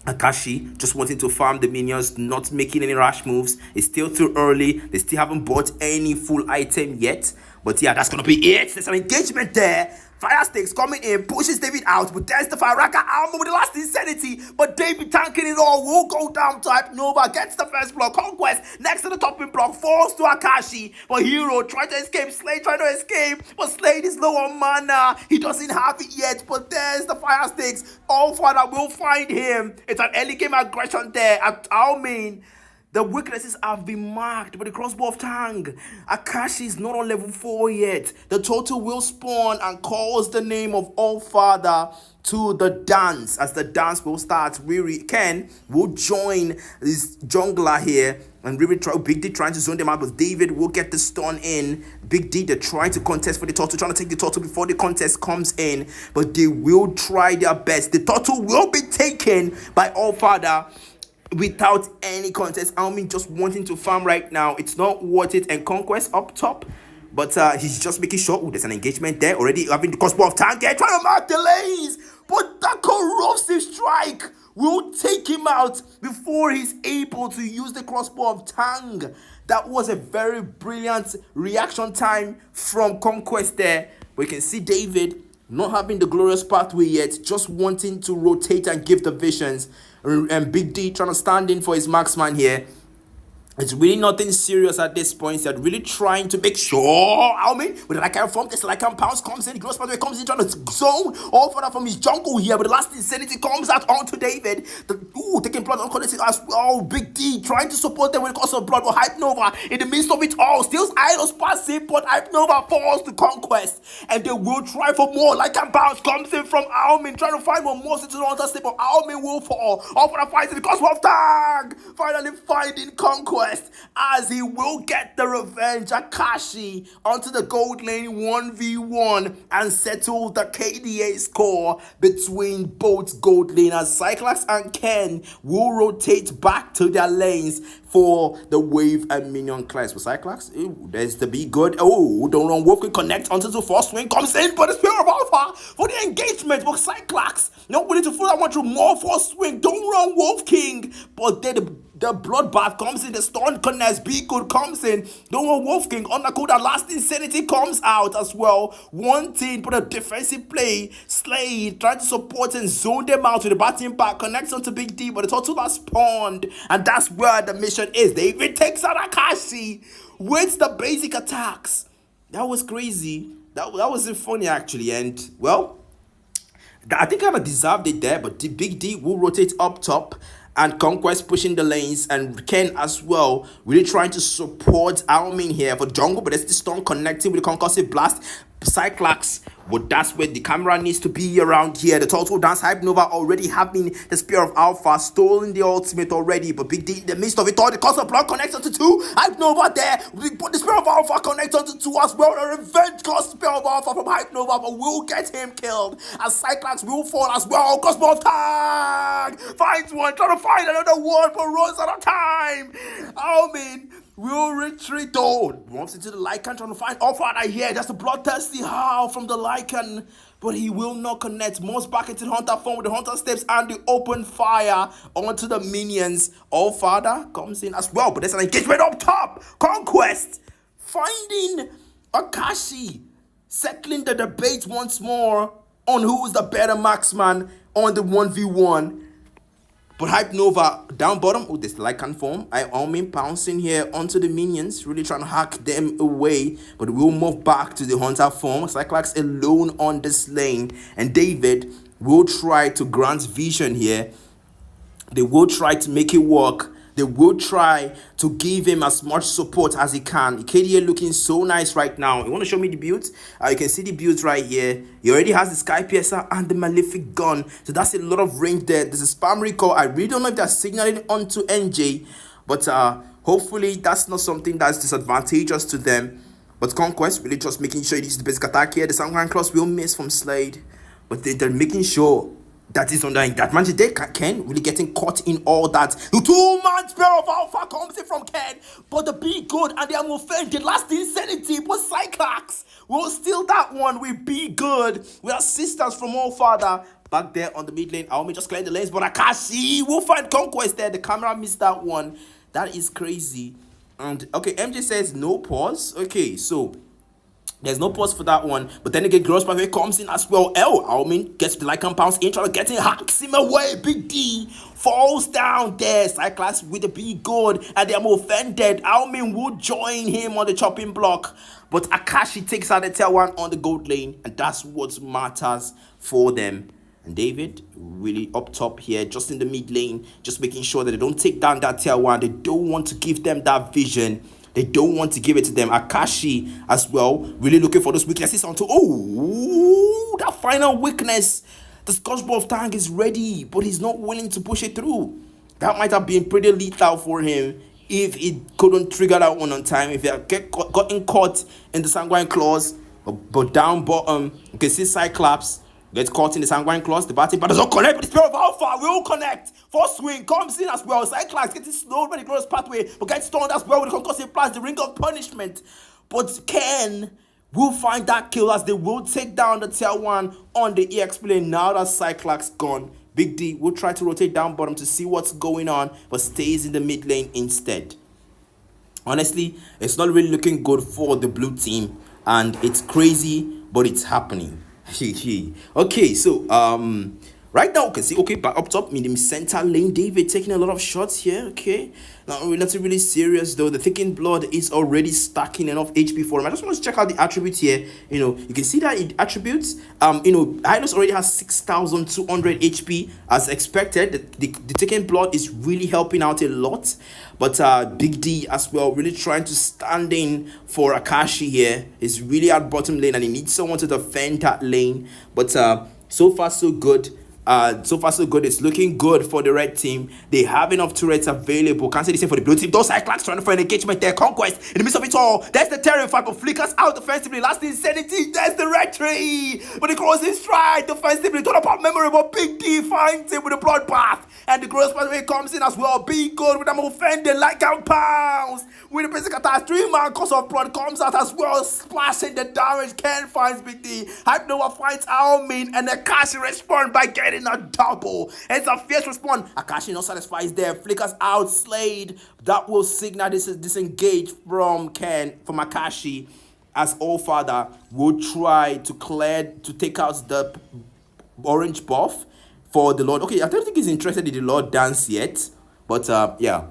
Akashi just wanting to farm the minions, not making any rash moves. It's still too early. They still haven't bought any full item yet. But yeah, that's gonna be it. There's an engagement there. Fire Sticks coming in, pushes David out, but there's the Firaka armor with the last insanity. But David tanking it all will go down to Hype Nova, gets the first block. Conquest next to the topping block, falls to Akashi. But Hero trying to escape, Slade trying to escape, but Slade is low on mana. He doesn't have it yet, but there's the Fire Sticks. All Father will find him. It's an early game aggression there at Almain. The weaknesses have been marked by the crossbow of Tang. Akashi is not on level 4 yet. The turtle will spawn and calls the name of All Father to the dance. As the dance will start, Ken will join this jungler here. And Big D trying to zone them out, but David will get the stun in. Big D, they're trying to contest for the turtle, trying to take the turtle before the contest comes in. But they will try their best. The turtle will be taken by All Father without any contest. I mean, just wanting to farm right now. It's not worth it. And Conquest up top, but he's just making sure. Oh, there's an engagement there already, having the crossbow of Tang trying to mark the lanes, but that corrosive strike will take him out before he's able to use the crossbow of Tang. That was a very brilliant reaction time from Conquest there. We can see David not having the glorious pathway yet, just wanting to rotate and give the visions. And Big D trying to stand in for his marksman here. It's really nothing serious at this point. They're really trying to make sure. I mean, with the Lycan form, this Lycan pounce comes in. The gross pathway comes in, trying to zone all further from his jungle here. But the last insanity comes out onto David. Taking blood on Connected as well. Big D trying to support them with the cost of blood. But Hype Nova in the midst of it all. Still Idols passive, but Hype Nova falls to Conquest. And they will try for more. Lycan pounce comes in from Almin, trying to find one more into the altar step. But Almin will fall. All for the fight in the cost of Tag. Finally finding Conquest, as he will get the revenge. Akashi onto the gold lane 1v1 and settle the KDA score between both gold laners. Cyclops and Ken will rotate back to their lanes for the wave and minion class. For Cyclops, there's the be good. Don't run Wolf can connect onto the first swing, comes in, but it's Spirit of Alpha for the engagement. But Cyclops not willing to follow that one through more first swing. Don't run Wolf King, but then the bloodbath comes in, the stun connects, Be Good comes in, don't want Wolf King, undercool, that last insanity comes out as well, wanting but a defensive play. Slade trying to support and zone them out with the batting pack, connects onto Big D, but the turtle has spawned, and that's where the mission is. They even takes out Akashi with the basic attacks. That was crazy. That wasn't funny actually, and well, I think I kind of deserved it there, but the Big D will rotate up top. And Conquest pushing the lanes, and Ken as well, really trying to support Almin here for jungle, but there's the stone connecting with the concussive blast. Cyclops, but that's where the camera needs to be around here. The total dance. Hype Nova already having the Spear of Alpha, stolen the ultimate already, but Big D in the midst of it all, the cost of blood connects onto 2. Hype Nova there, but the Spear of Alpha connects onto 2 as well. The revenge cost Spear of Alpha from Hype Nova, but will get him killed, as Cyclops will fall as well. Cosmo of Tag finds one, trying to find another one, but runs out of time. Almin will retreat though. Wants into the Lycan, trying to find All Father here. That's the bloodthirsty howl from the Lycan, but he will not connect. Moves back into the Hunter form with the Hunter steps and the open fire onto the minions. All Father comes in as well, but there's an engagement up top. Conquest finding Akashi, settling the debate once more on who's the better marksman on the 1v1. But Hype Nova down bottom, this Lycan form, I mean pouncing here onto the minions, really trying to hack them away. But we'll move back to the Hunter form. Cyclops alone on this lane, and David will try to grant vision here. They will try to make it work. They will try to give him as much support as he can. KDA looking so nice right now. You want to show me the builds? You can see the builds right here. He already has the Sky Piercer and the Malefic Gun. So that's a lot of range there. There's a spam recall. I really don't know if they're signaling onto NJ. But hopefully that's not something that's disadvantageous to them. But Conquest really just making sure it is the basic attack here. The Sanguine Claws will miss from Slade. But they're making sure that is under that man today. Ken really getting caught in all that. The 2-man Spear of Alpha comes in from Ken, but the Be Good and the Amofend, the last insanity, but Cyclops will steal that one with Be Good. We are sisters from All Father. Back there on the mid lane, Aomi just clearing the lanes, but Akashi will find Conquest there. The camera missed that one. That is crazy. And okay, MJ says no pause. Okay, so there's no pause for that one. But then again, Gross Pathway comes in as well. Aomin gets the light compounds in, trying to get in, hacks him away. Big D falls down there. Cyclops with the Be Good, and they're more offended. Aomin will join him on the chopping block. But Akashi takes out the tail one on the gold lane, and that's what matters for them. And David really up top here, just in the mid lane, just making sure that they don't take down that tier 1. They don't want to give them that vision. They don't want to give it to them. Akashi as well, really looking for those weaknesses onto. Oh, that final weakness. The Scotch Ball of Tang is ready, but he's not willing to push it through. That might have been pretty lethal for him if he couldn't trigger that one on time. If he had gotten caught in the Sanguine Claws, but down bottom, you can see Cyclops gets caught in the Sanguine Claws. The battle but doesn't connect, but the Spirit of Alpha will connect. Force Swing comes in as well. Cyclops getting slowed by the Glorious Pathway, but gets stunned as well with the Concussive Blast, the Ring of Punishment. But Ken will find that kill as they will take down the tier 1 on the EX plane now that Cyclops gone. Big D will try to rotate down bottom to see what's going on, but stays in the mid lane instead. Honestly, it's not really looking good for the blue team, and it's crazy, but it's happening. Okay, so right now you can see, okay, back up top, medium center lane, David taking a lot of shots here. Okay, now nothing really serious though. The Thickened Blood is already stacking enough HP for him. I just want to check out the attributes here. You can see that it attributes, Hylos already has 6,200 HP as expected. The Thickened Blood is really helping out a lot. But Big D as well, really trying to stand in for Akashi here. Is really at bottom lane and he needs someone to defend that lane. But so far so good. It's looking good for the red team. They have enough turrets available. Can't say the same for the blue team. Those Cyclops trying to find engagement there. Conquest in the midst of it all. There's the Terrified, but flickers out defensively. Last insanity. There's the red tree. But the cross is stride defensively. Turn up memory, but Big D finds it with a bloodbath. And the Gross Pathway comes in as well. Be Good with them offended like pounds. With the basic attack, 3-man Curse of Blood comes out as well, splashing the damage. Ken finds Big D. Hype Nova finds Aomin, and Akashi responds by getting a double. It's a fierce response. Akashi not satisfies there. Flickers out Slade. That will signal this is disengaged from Akashi, as All Father will try to take out the orange buff for the Lord. Okay, I don't think he's interested in the Lord dance yet, but yeah.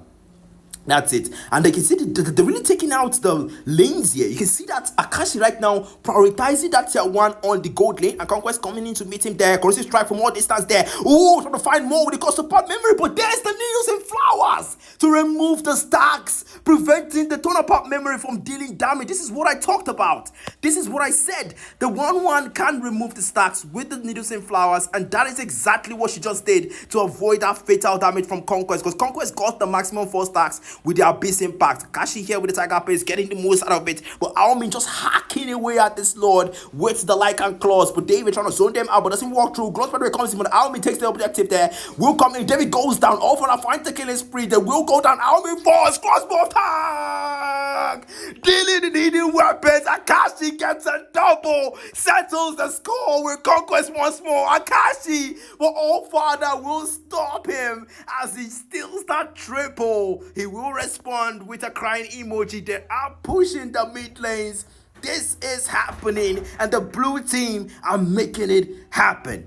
That's it. And they can see they're really taking out the lanes here. You can see that Akashi right now prioritizing that tier 1 on the gold lane, and Conquest coming in to meet him there. Corrosive Strike from more distance there. Oh, trying to find more with the cost of part memory, but there's the needles and flowers to remove the stacks, preventing the turn apart memory from dealing damage. This is what I talked about. This is what I said. The 1-1 can remove the stacks with the needles and flowers, and that is exactly what she just did to avoid that fatal damage from Conquest, because Conquest got the maximum 4 stacks with the Abyss Impact. Kashi here with the Tiger Pace getting the most out of it, but Aomin just hacking away at this Lord with the Lycan Claws. But David trying to zone them out, but doesn't walk through. Gloss Pathway comes in, but Aomin takes the objective there. Will come in. David goes down. All for a find the killing spree. They will go down. Aomin falls. Crossbow tag. Dealing the needed weapons. Akashi gets a double. Settles the score with Conquest once more. Akashi, but All Father will stop him as he steals that triple. He will respond with a crying emoji. They are pushing the mid lanes. This is happening, and the blue team are making it happen.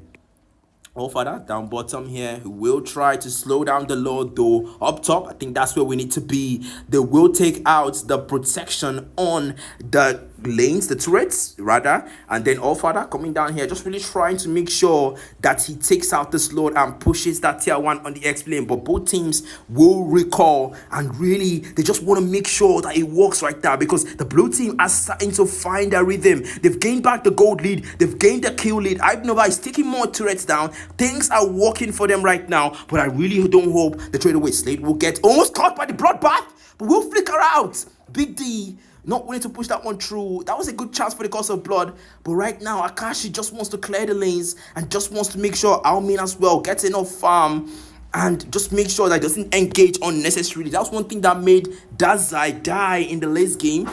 All Father down bottom here, who will try to slow down the Lord though. Up top, I think that's where we need to be. They will take out the protection on the lanes, the turrets rather, and then All Father coming down here, just really trying to make sure that he takes out this Lord and pushes that tier 1 on the X lane. But both teams will recall, and really they just want to make sure that it works right now, because the blue team are starting to find their rhythm. They've gained back the gold lead, they've gained the kill lead. Hypnova is taking more turrets down. Things are working for them right now, but I really don't hope the trade away Slade will get almost caught by the bloodbath, but we'll flicker out. Big D not willing to push that one through. That was a good chance for the Curse of Blood, but right now Akashi just wants to clear the lanes and just wants to make sure Almin as well gets enough farm and just make sure that it doesn't engage unnecessarily. That was one thing that made Dazai die in the last game.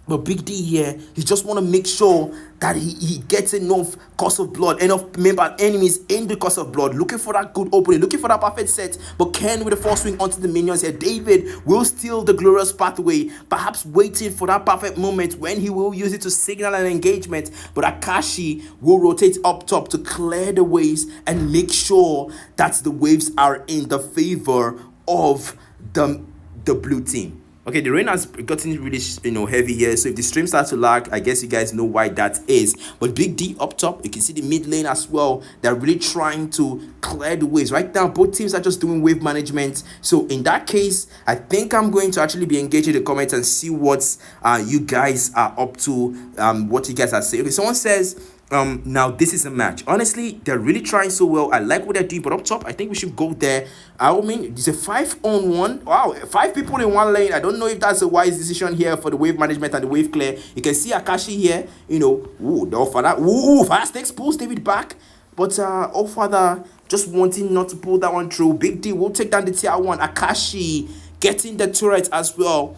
But Big D here, he just want to make sure that he gets enough Curse of Blood, enough member enemies in the Curse of Blood, looking for that good opening, looking for that perfect set. But Ken with the force swing onto the minions here. David will steal the glorious pathway, perhaps waiting for that perfect moment when he will use it to signal an engagement. But Akashi will rotate up top to clear the waves and make sure that the waves are in the favor of the blue team. Okay, the rain has gotten really, heavy here. So if the stream starts to lag, I guess you guys know why that is. But Big D up top, you can see the mid lane as well. They're really trying to clear the waves. Right now, both teams are just doing wave management. So in that case, I think I'm going to actually be engaging in the comments and see what you guys are up to, what you guys are saying. Okay, someone says, now this is a match. Honestly, they're really trying so well. I like what they're doing, but up top, I think we should go there. I mean, it's a 5-on-1. Wow, 5 people in one lane. I don't know if that's a wise decision here for the wave management and the wave clear. You can see Akashi here, ooh, the All-Father, fast takes, pulls David back. But All-Father just wanting not to pull that one through. Big D will take down the tier 1. Akashi getting the turret as well.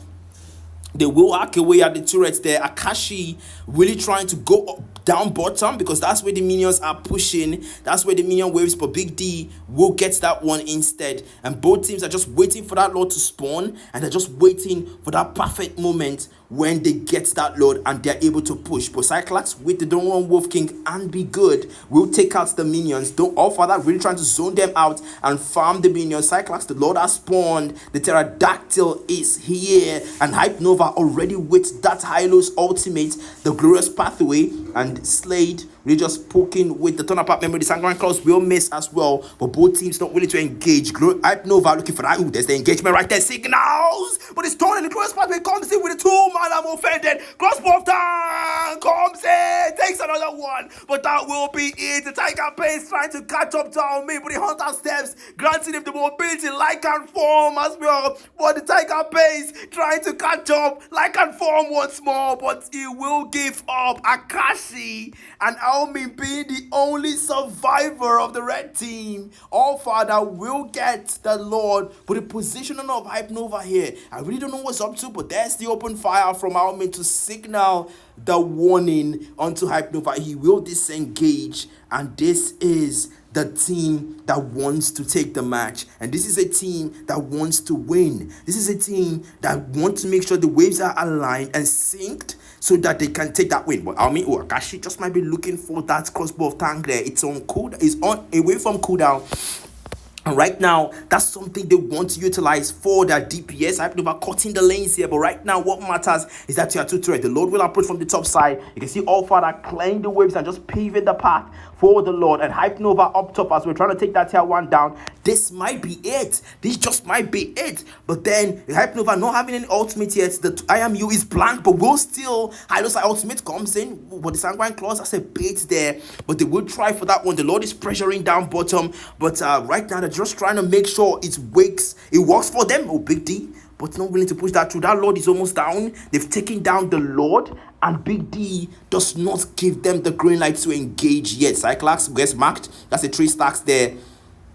They will hack away at the turrets there. Akashi really trying to go down bottom because that's where the minions are pushing. That's where the minion waves. But Big D will get that one instead. And both teams are just waiting for that Lord to spawn. And they're just waiting for that perfect moment when they get that Lord and they're able to push. But Cyclops with the Don't Run Wolf King and Be Good will take out the minions. Don't All Father really trying to zone them out and farm the minions. Cyclops, the Lord has spawned. The Pterodactyl is here. And Hype Nova already with that Hylos ultimate, the Glorious Pathway, and Slade really just poking with the turn apart memory. The Sanguine Claws will miss as well, but both teams not willing to engage. Hype Nova looking for that. Ooh, there's the engagement right there. Signals, but it's torn and the Glorious Pathway comes in with a 2-man. I'm offended. Crossbow down comes in, takes another one, but that will be it. The Tiger Pace trying to catch up to Almin, but the Hunter steps, granting him the mobility like and form as well. But the Tiger Pace trying to catch up like and form once more, but he will give up. Akashi and Almin being the only survivor of the red team. All Father will get the Lord, but the positioning of Hype Nova here, I really don't know what's up to, but there's the open fire from Almin to signal the warning onto Hype Nova. He will disengage, and this is the team that wants to take the match, and this is a team that wants to win. This is a team that wants to make sure the waves are aligned and synced so that they can take that win. But Akashi just might be looking for that crossbow of tank there. It's on cooldown. It's on away from cooldown. And right now, that's something they want to utilize for their DPS. Hype Nova cutting the lanes here, but right now, what matters is that you are 2 turret. The Lord will approach from the top side. You can see All Father clearing the waves and just paving the path for the Lord. And Hype Nova up top as we're trying to take that tier 1 down. This might be it. This just might be it. But then, Hype Nova not having any ultimate yet. The IMU is blank, but will still. Hylos ultimate comes in, but the Sanguine Claws has a bait there. But they will try for that one. The Lord is pressuring down bottom, but right now, they're just trying to make sure it works for them. Oh, Big D, but not willing to push that through. That Lord is almost down. They've taken down the Lord, and Big D does not give them the green light to engage yet. Cyclops gets marked. That's a 3 stacks there.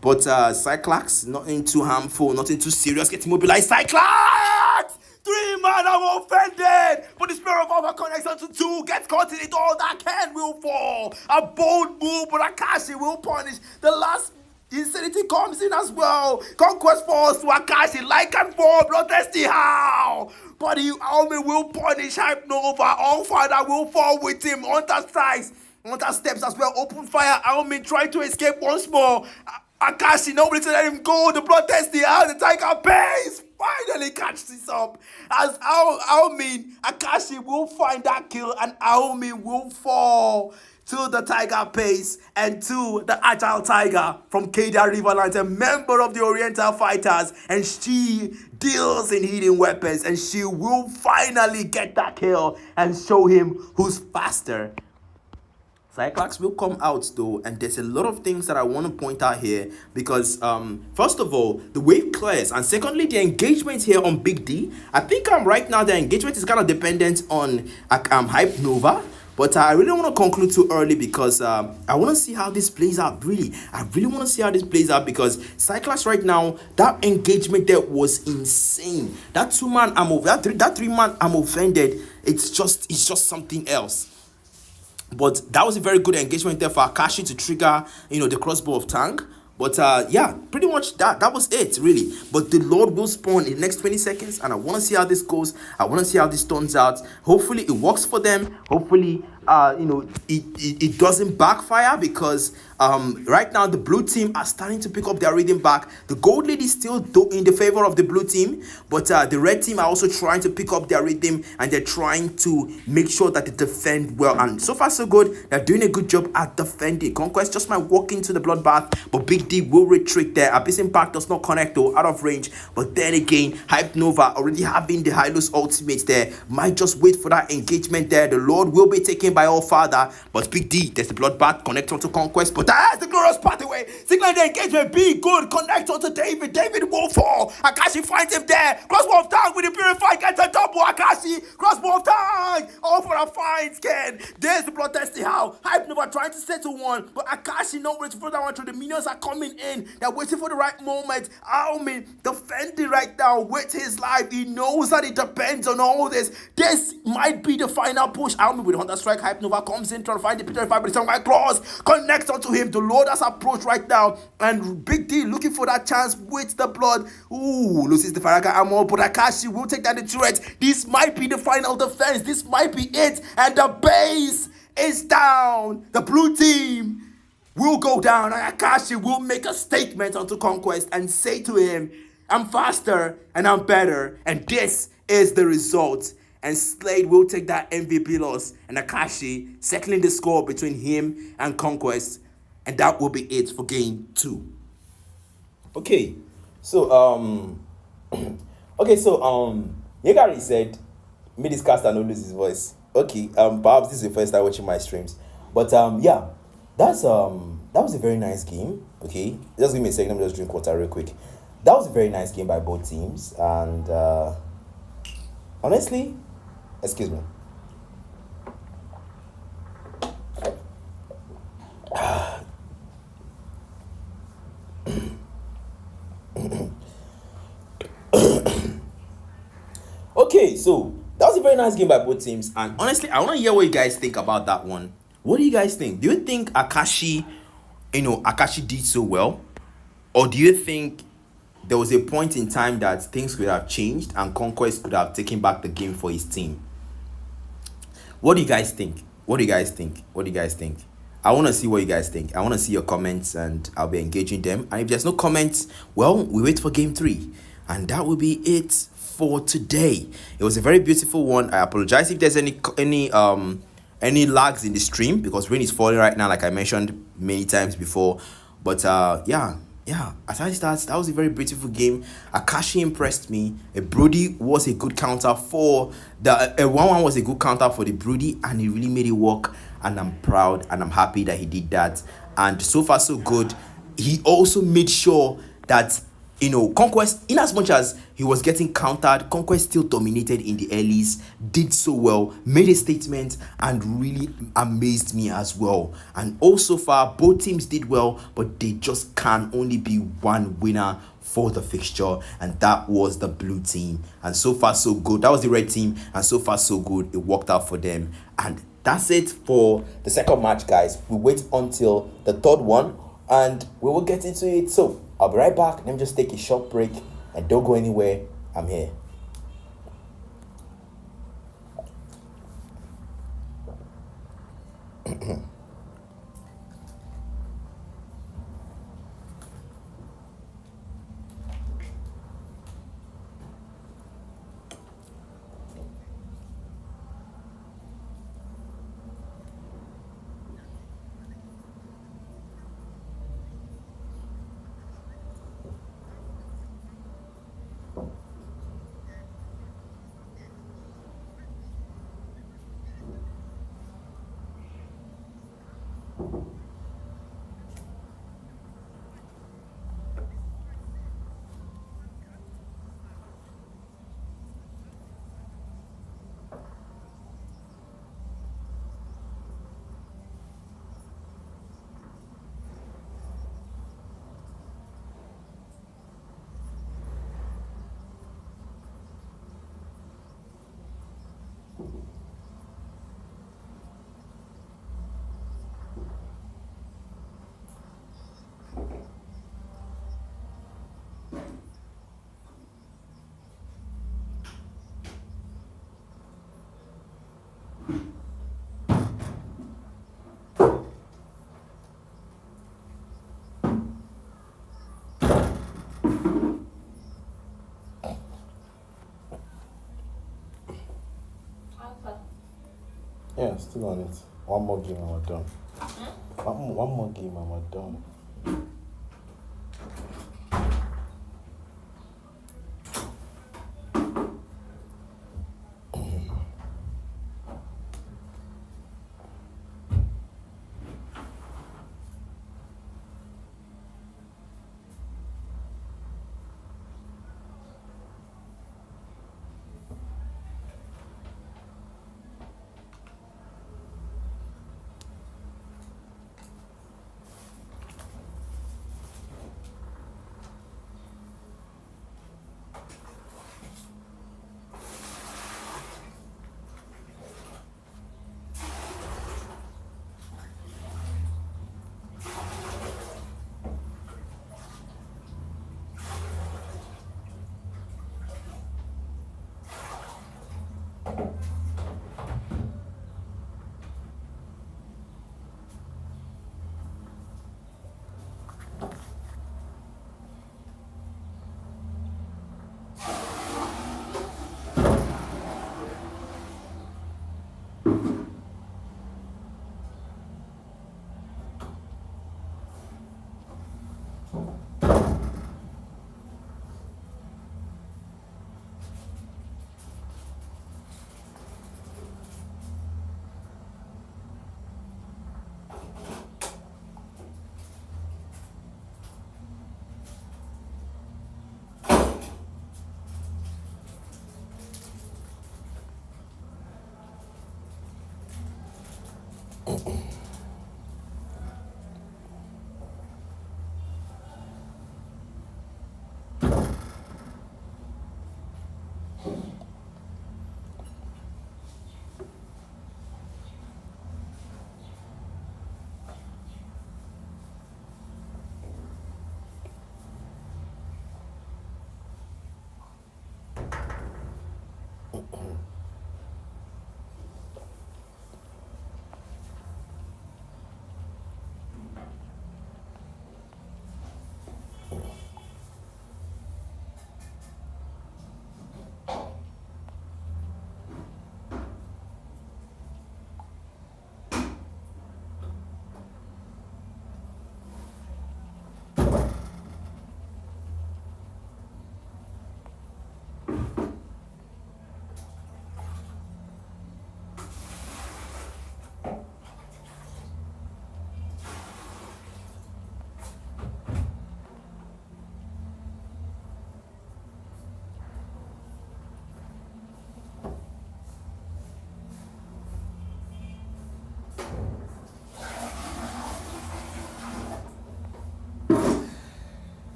But Cyclops, nothing too harmful, nothing too serious. Gets immobilized. Cyclops! 3-man, I'm offended. But the Spirit of Alpha connects onto 2. Gets caught in it all. That Ken will fall. A bold move, but Akashi will punish. The last Insanity comes in as well. Conquest falls to Akashi like and form. Bloodthirsty how? But Almin will punish Hype Nova. All Father will fall with him. Hunter strikes. Hunter steps as well. Open fire. Almin trying to escape once more. Akashi, nobody to let him go. The bloodthirsty out. The Tiger Base finally catches this up. As Aomin, Akashi will find that kill, and Aomin will fall to the Tiger Pace and to the Agile Tiger from Kedia Riverlands, a member of the Oriental Fighters, and she deals in hidden weapons, and she will finally get that kill and show him who's faster. Cyclops will come out though, and there's a lot of things that I want to point out here because first of all, the wave clears, and secondly, the engagement here on Big D. I think right now the engagement is kind of dependent on Hype Nova, but I really want to conclude too early because I want to see how this plays out. I really want to see how this plays out because Cyclops right now, that engagement there was insane. That 2-man ammo, that 3-man ammo offended. It's just something else. But that was a very good engagement there for Akashi to trigger, the crossbow of Tang. But yeah, pretty much that was it, really. But the Lord will spawn in the next 20 seconds, and I want to see how this goes. I want to see how this turns out. Hopefully, it works for them. Hopefully, it doesn't backfire because right now the blue team are starting to pick up their rhythm back. The gold lead is still in the favor of the blue team, but the red team are also trying to pick up their rhythm, and they're trying to make sure that they defend well. And so far so good, they're doing a good job at defending. Conquest just might walk into the bloodbath, but Big D will retreat there. Abyss Impact does not connect though, out of range. But then again, Hype Nova already having the Hylos ultimate there, might just wait for that engagement there. The Lord will be taken by All Father, but Big D, there's the bloodbath, connect onto Conquest, but that's the glorious pathway. Signal the engagement, be good, connect onto David. David will fall. Akashi finds him there. Crossbow of Tang with the purified, gets a double. Akashi, crossbow of Tang, all for a fine skin. There's the bloodthirsty how. Hype Nova trying to settle one, but Akashi nowhere to throw that one through. The minions are coming in. They're waiting for the right moment. Aomi defending right now with his life. He knows that it depends on all this. This might be the final push. Aomi with Hunter Strike. Hype Nova comes in trying to find the Peter Five, but it's White Claws connects onto him. The Lord has approached right now, and Big D looking for that chance with the blood. Ooh, loses the Faraka ammo, but Akashi will take down the turret. This might be the final defense. This might be it, and the base is down. The blue team will go down, and Akashi will make a statement onto Conquest and say to him, I'm faster and I'm better, and this is the result. And Slade will take that MVP loss, and Akashi settling the score between him and Conquest, and that will be it for game 2. Okay, so Yegari said, "May this caster not lose his voice." Okay, perhaps this is the first time watching my streams, but yeah, that was a very nice game. Okay, just give me a second. Let me just drink water real quick. That was a very nice game by both teams, and honestly, excuse me. Okay, so that was a very nice game by both teams, and honestly, I want to hear what you guys think about that one. What do you guys think? Do you think Akashi did so well, or do you think there was a point in time that things could have changed and Conquest could have taken back the game for his team? What do you guys think? I want to see what you guys think. I want to see your comments, and I'll be engaging them. And if there's no comments, well, we wait for game 3. And that will be it for today. It was a very beautiful one. I apologize if there's any lags in the stream because rain is falling right now, like I mentioned many times before. But yeah, aside that was a very beautiful game. Akashi impressed me. A Brody was a good counter for the 1-1 was a good counter for the Brody, and he really made it work. And I'm proud and I'm happy that he did that. And so far so good. He also made sure that Conquest, in as much as he was getting countered, Conquest still dominated in the earlies, did so well, made a statement, and really amazed me as well. And also far, both teams did well, but they just can only be one winner for the fixture, and that was the blue team. And so far so good. That was the red team, and so far so good. It worked out for them. And that's it for the second match, guys. We wait until the third one, and we will get into it. So I'll be right back. Let me just take a short break, and don't go anywhere. I'm here. Yeah, still on it. One more game and we're done. One more game and we're done.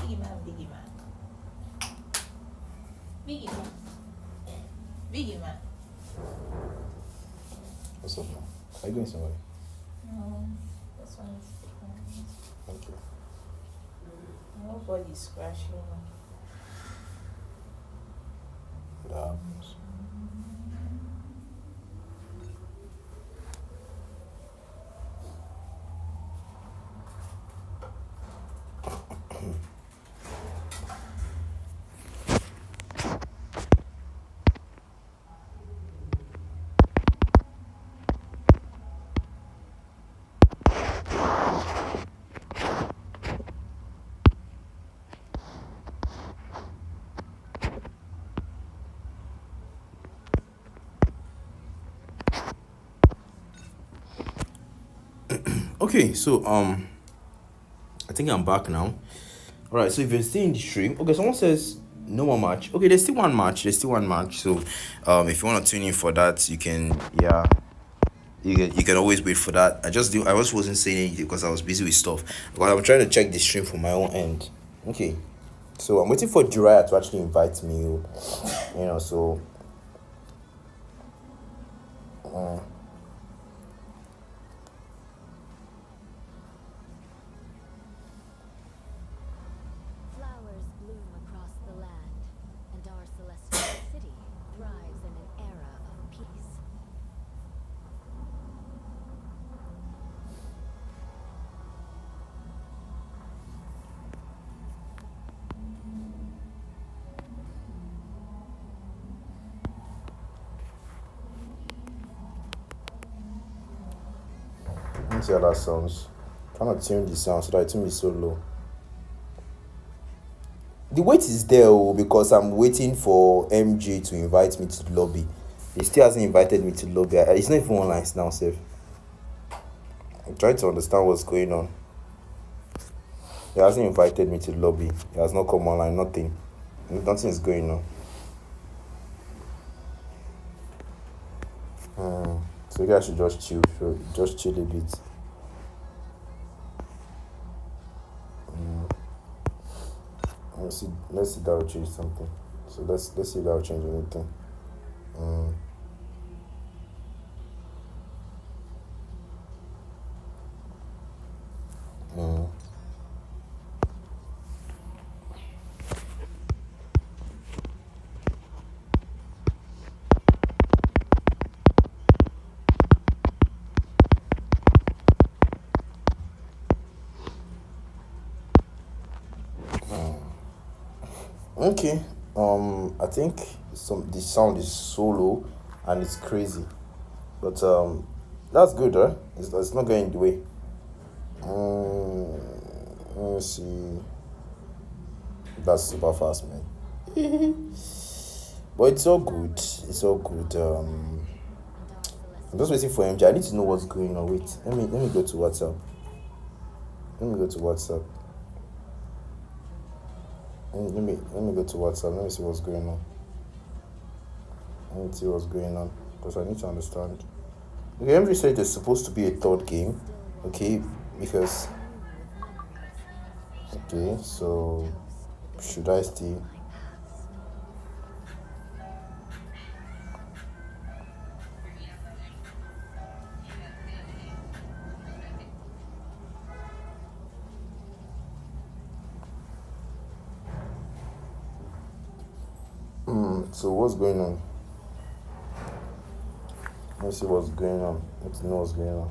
Biggie man, Biggie man. Biggie man. Biggie man. What's up now? Are you going somewhere? No, this one is different. Thank you. Nobody's scratching. That happens. Okay, so I think I'm back now. All right, so if you're still in the stream, okay, someone says no more match. Okay, there's still one match. So if you want to tune in for that, you can. Yeah, you can always wait for that. I just wasn't saying anything because I was busy with stuff. But I'm trying to check the stream from my own end. Okay, so I'm waiting for Jiraiya to actually invite me. So. Flowers bloom across the land, and our celestial city thrives in an era of peace. see how that sounds. Trying to tune the sound so that it won't be so low. The wait is there because I'm waiting for MJ to invite me to the lobby. He still hasn't invited me to the lobby. It's not even online now, safe. I'm trying to understand what's going on. He hasn't invited me to the lobby. He has not come online. Nothing is going on. So you guys should just chill. Just chill a bit. Let's see that will change something. So let's see if that will change anything. Okay. I think the sound is so low and it's crazy, but that's good, right? It's not going the way. Let me see. That's super fast, man. But it's all good. It's all good. I'm just waiting for MJ. I need to know what's going on. Wait. Let me go to WhatsApp. Let me go to WhatsApp. Let me go to WhatsApp. Let me see what's going on. Let me see what's going on because I need to understand. Okay, MJ said there's supposed to be a third game. Okay, because. Okay, so should I still? So what's going on? Let's see what's going on. Let's know what's going on.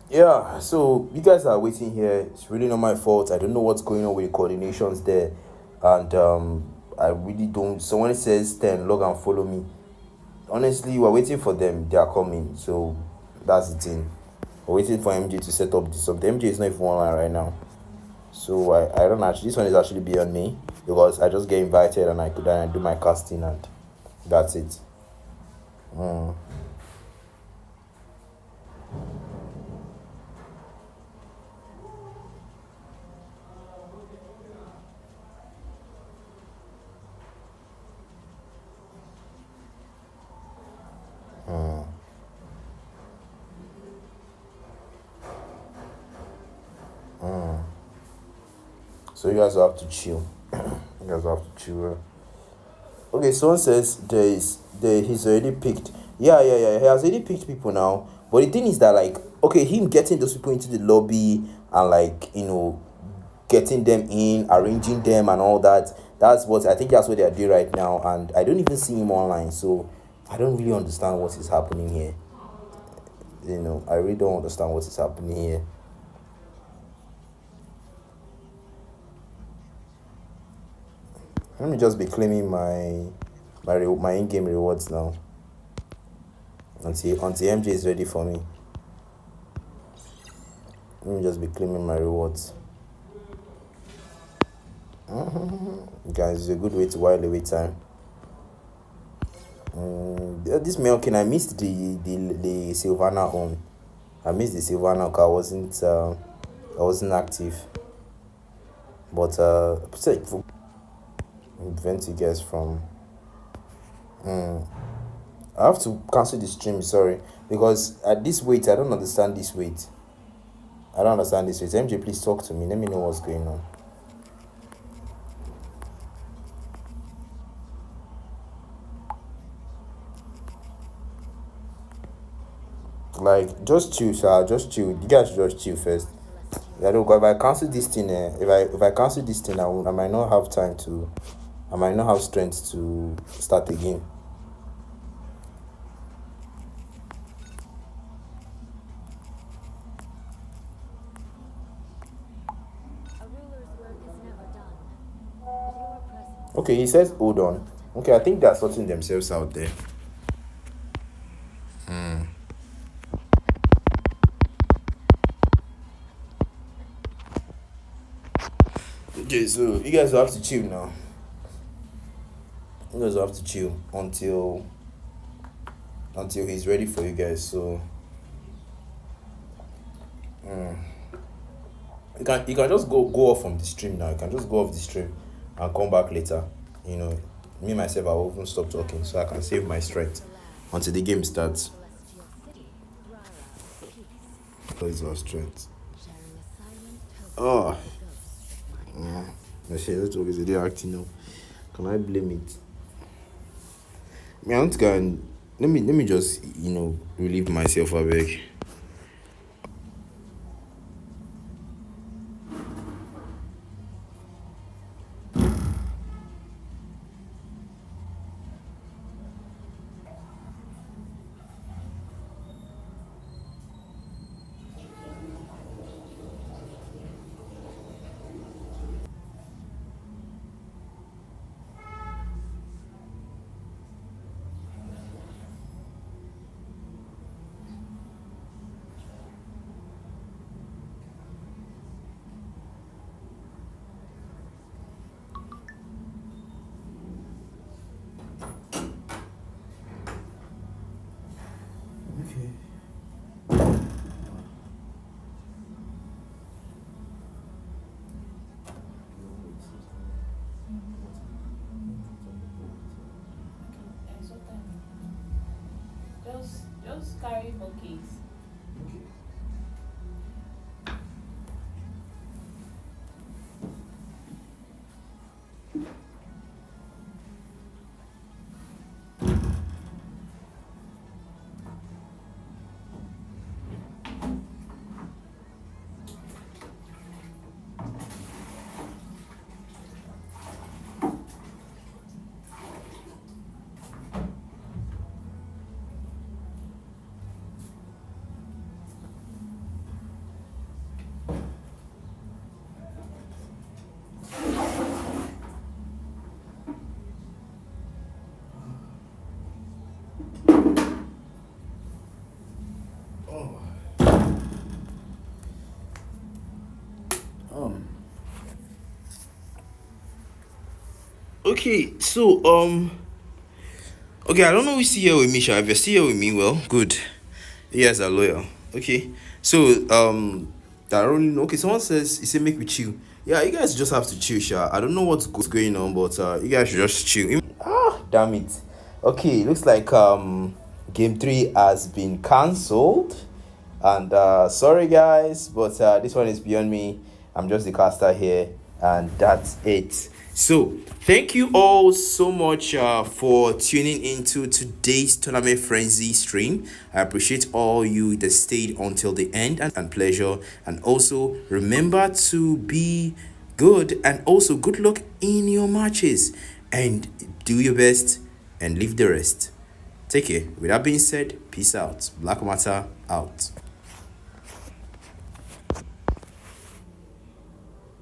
Yeah, so you guys are waiting here. It's really not my fault. I don't know what's going on with the coordinations there, and I really don't. So when it says 10, log and follow me. Honestly, we're waiting for them. They are coming. So that's the thing. We're waiting for MJ to set up this up. The MJ is not even online right now. So I don't actually. This one is actually beyond me because I just get invited and I do my casting and that's it. So you guys have to chill. You guys have to chill. Okay, someone says he's already picked. Yeah. He has already picked people now. But the thing is that okay, him getting those people into the lobby and getting them in, arranging them and all that. That's what I think that's what they are doing right now. And I don't even see him online, so I don't really understand what is happening here. I really don't understand what is happening here. Let me just be claiming my in-game rewards now until MJ is ready for me. Let me just be claiming my rewards. Guys, it's a good way to while away time. This Melkin, I missed the Sylvana on. I missed the Sylvana because I wasn't active. But invent you guys from. I have to cancel the stream. Sorry, because at this weight, I don't understand this weight. MJ, please talk to me. Let me know what's going on. Just chill, sir. Just chill. You guys should just chill first. If I cancel this thing, if I cancel this thing, I might not have time to. I might not have strength to start again. Okay, he says hold on. Okay, I think they're sorting themselves out there. Okay, so you guys will have to chill now. You guys will have to chill until he's ready for you guys. So you can just go off from the stream now. You can just go off the stream and come back later. You know, me myself, I will even stop talking so I can save my strength until the game starts. Is our strength. Oh, yeah. Let's talk. Is they acting now? Can I blame it? I want to go and let me just relieve myself a bit. Just carry for case. Okay, so okay, I don't know who's still here with me, Sha. If you're still here with me, well, good. You guys are loyal. Okay, so I don't really know. Okay, someone says he said make me chill. Yeah, you guys just have to chill, Sha. I don't know what's going on, but you guys should just chill. Damn it. Okay, looks like game 3 has been cancelled, and sorry guys, but this one is beyond me. I'm just the caster here, and that's it. So thank you all so much for tuning into today's tournament frenzy stream. I appreciate all you that stayed until the end, and pleasure. And also remember to be good, and also good luck in your matches, and do your best and leave the rest. Take care. With that being said, peace out. Blakk Matter out.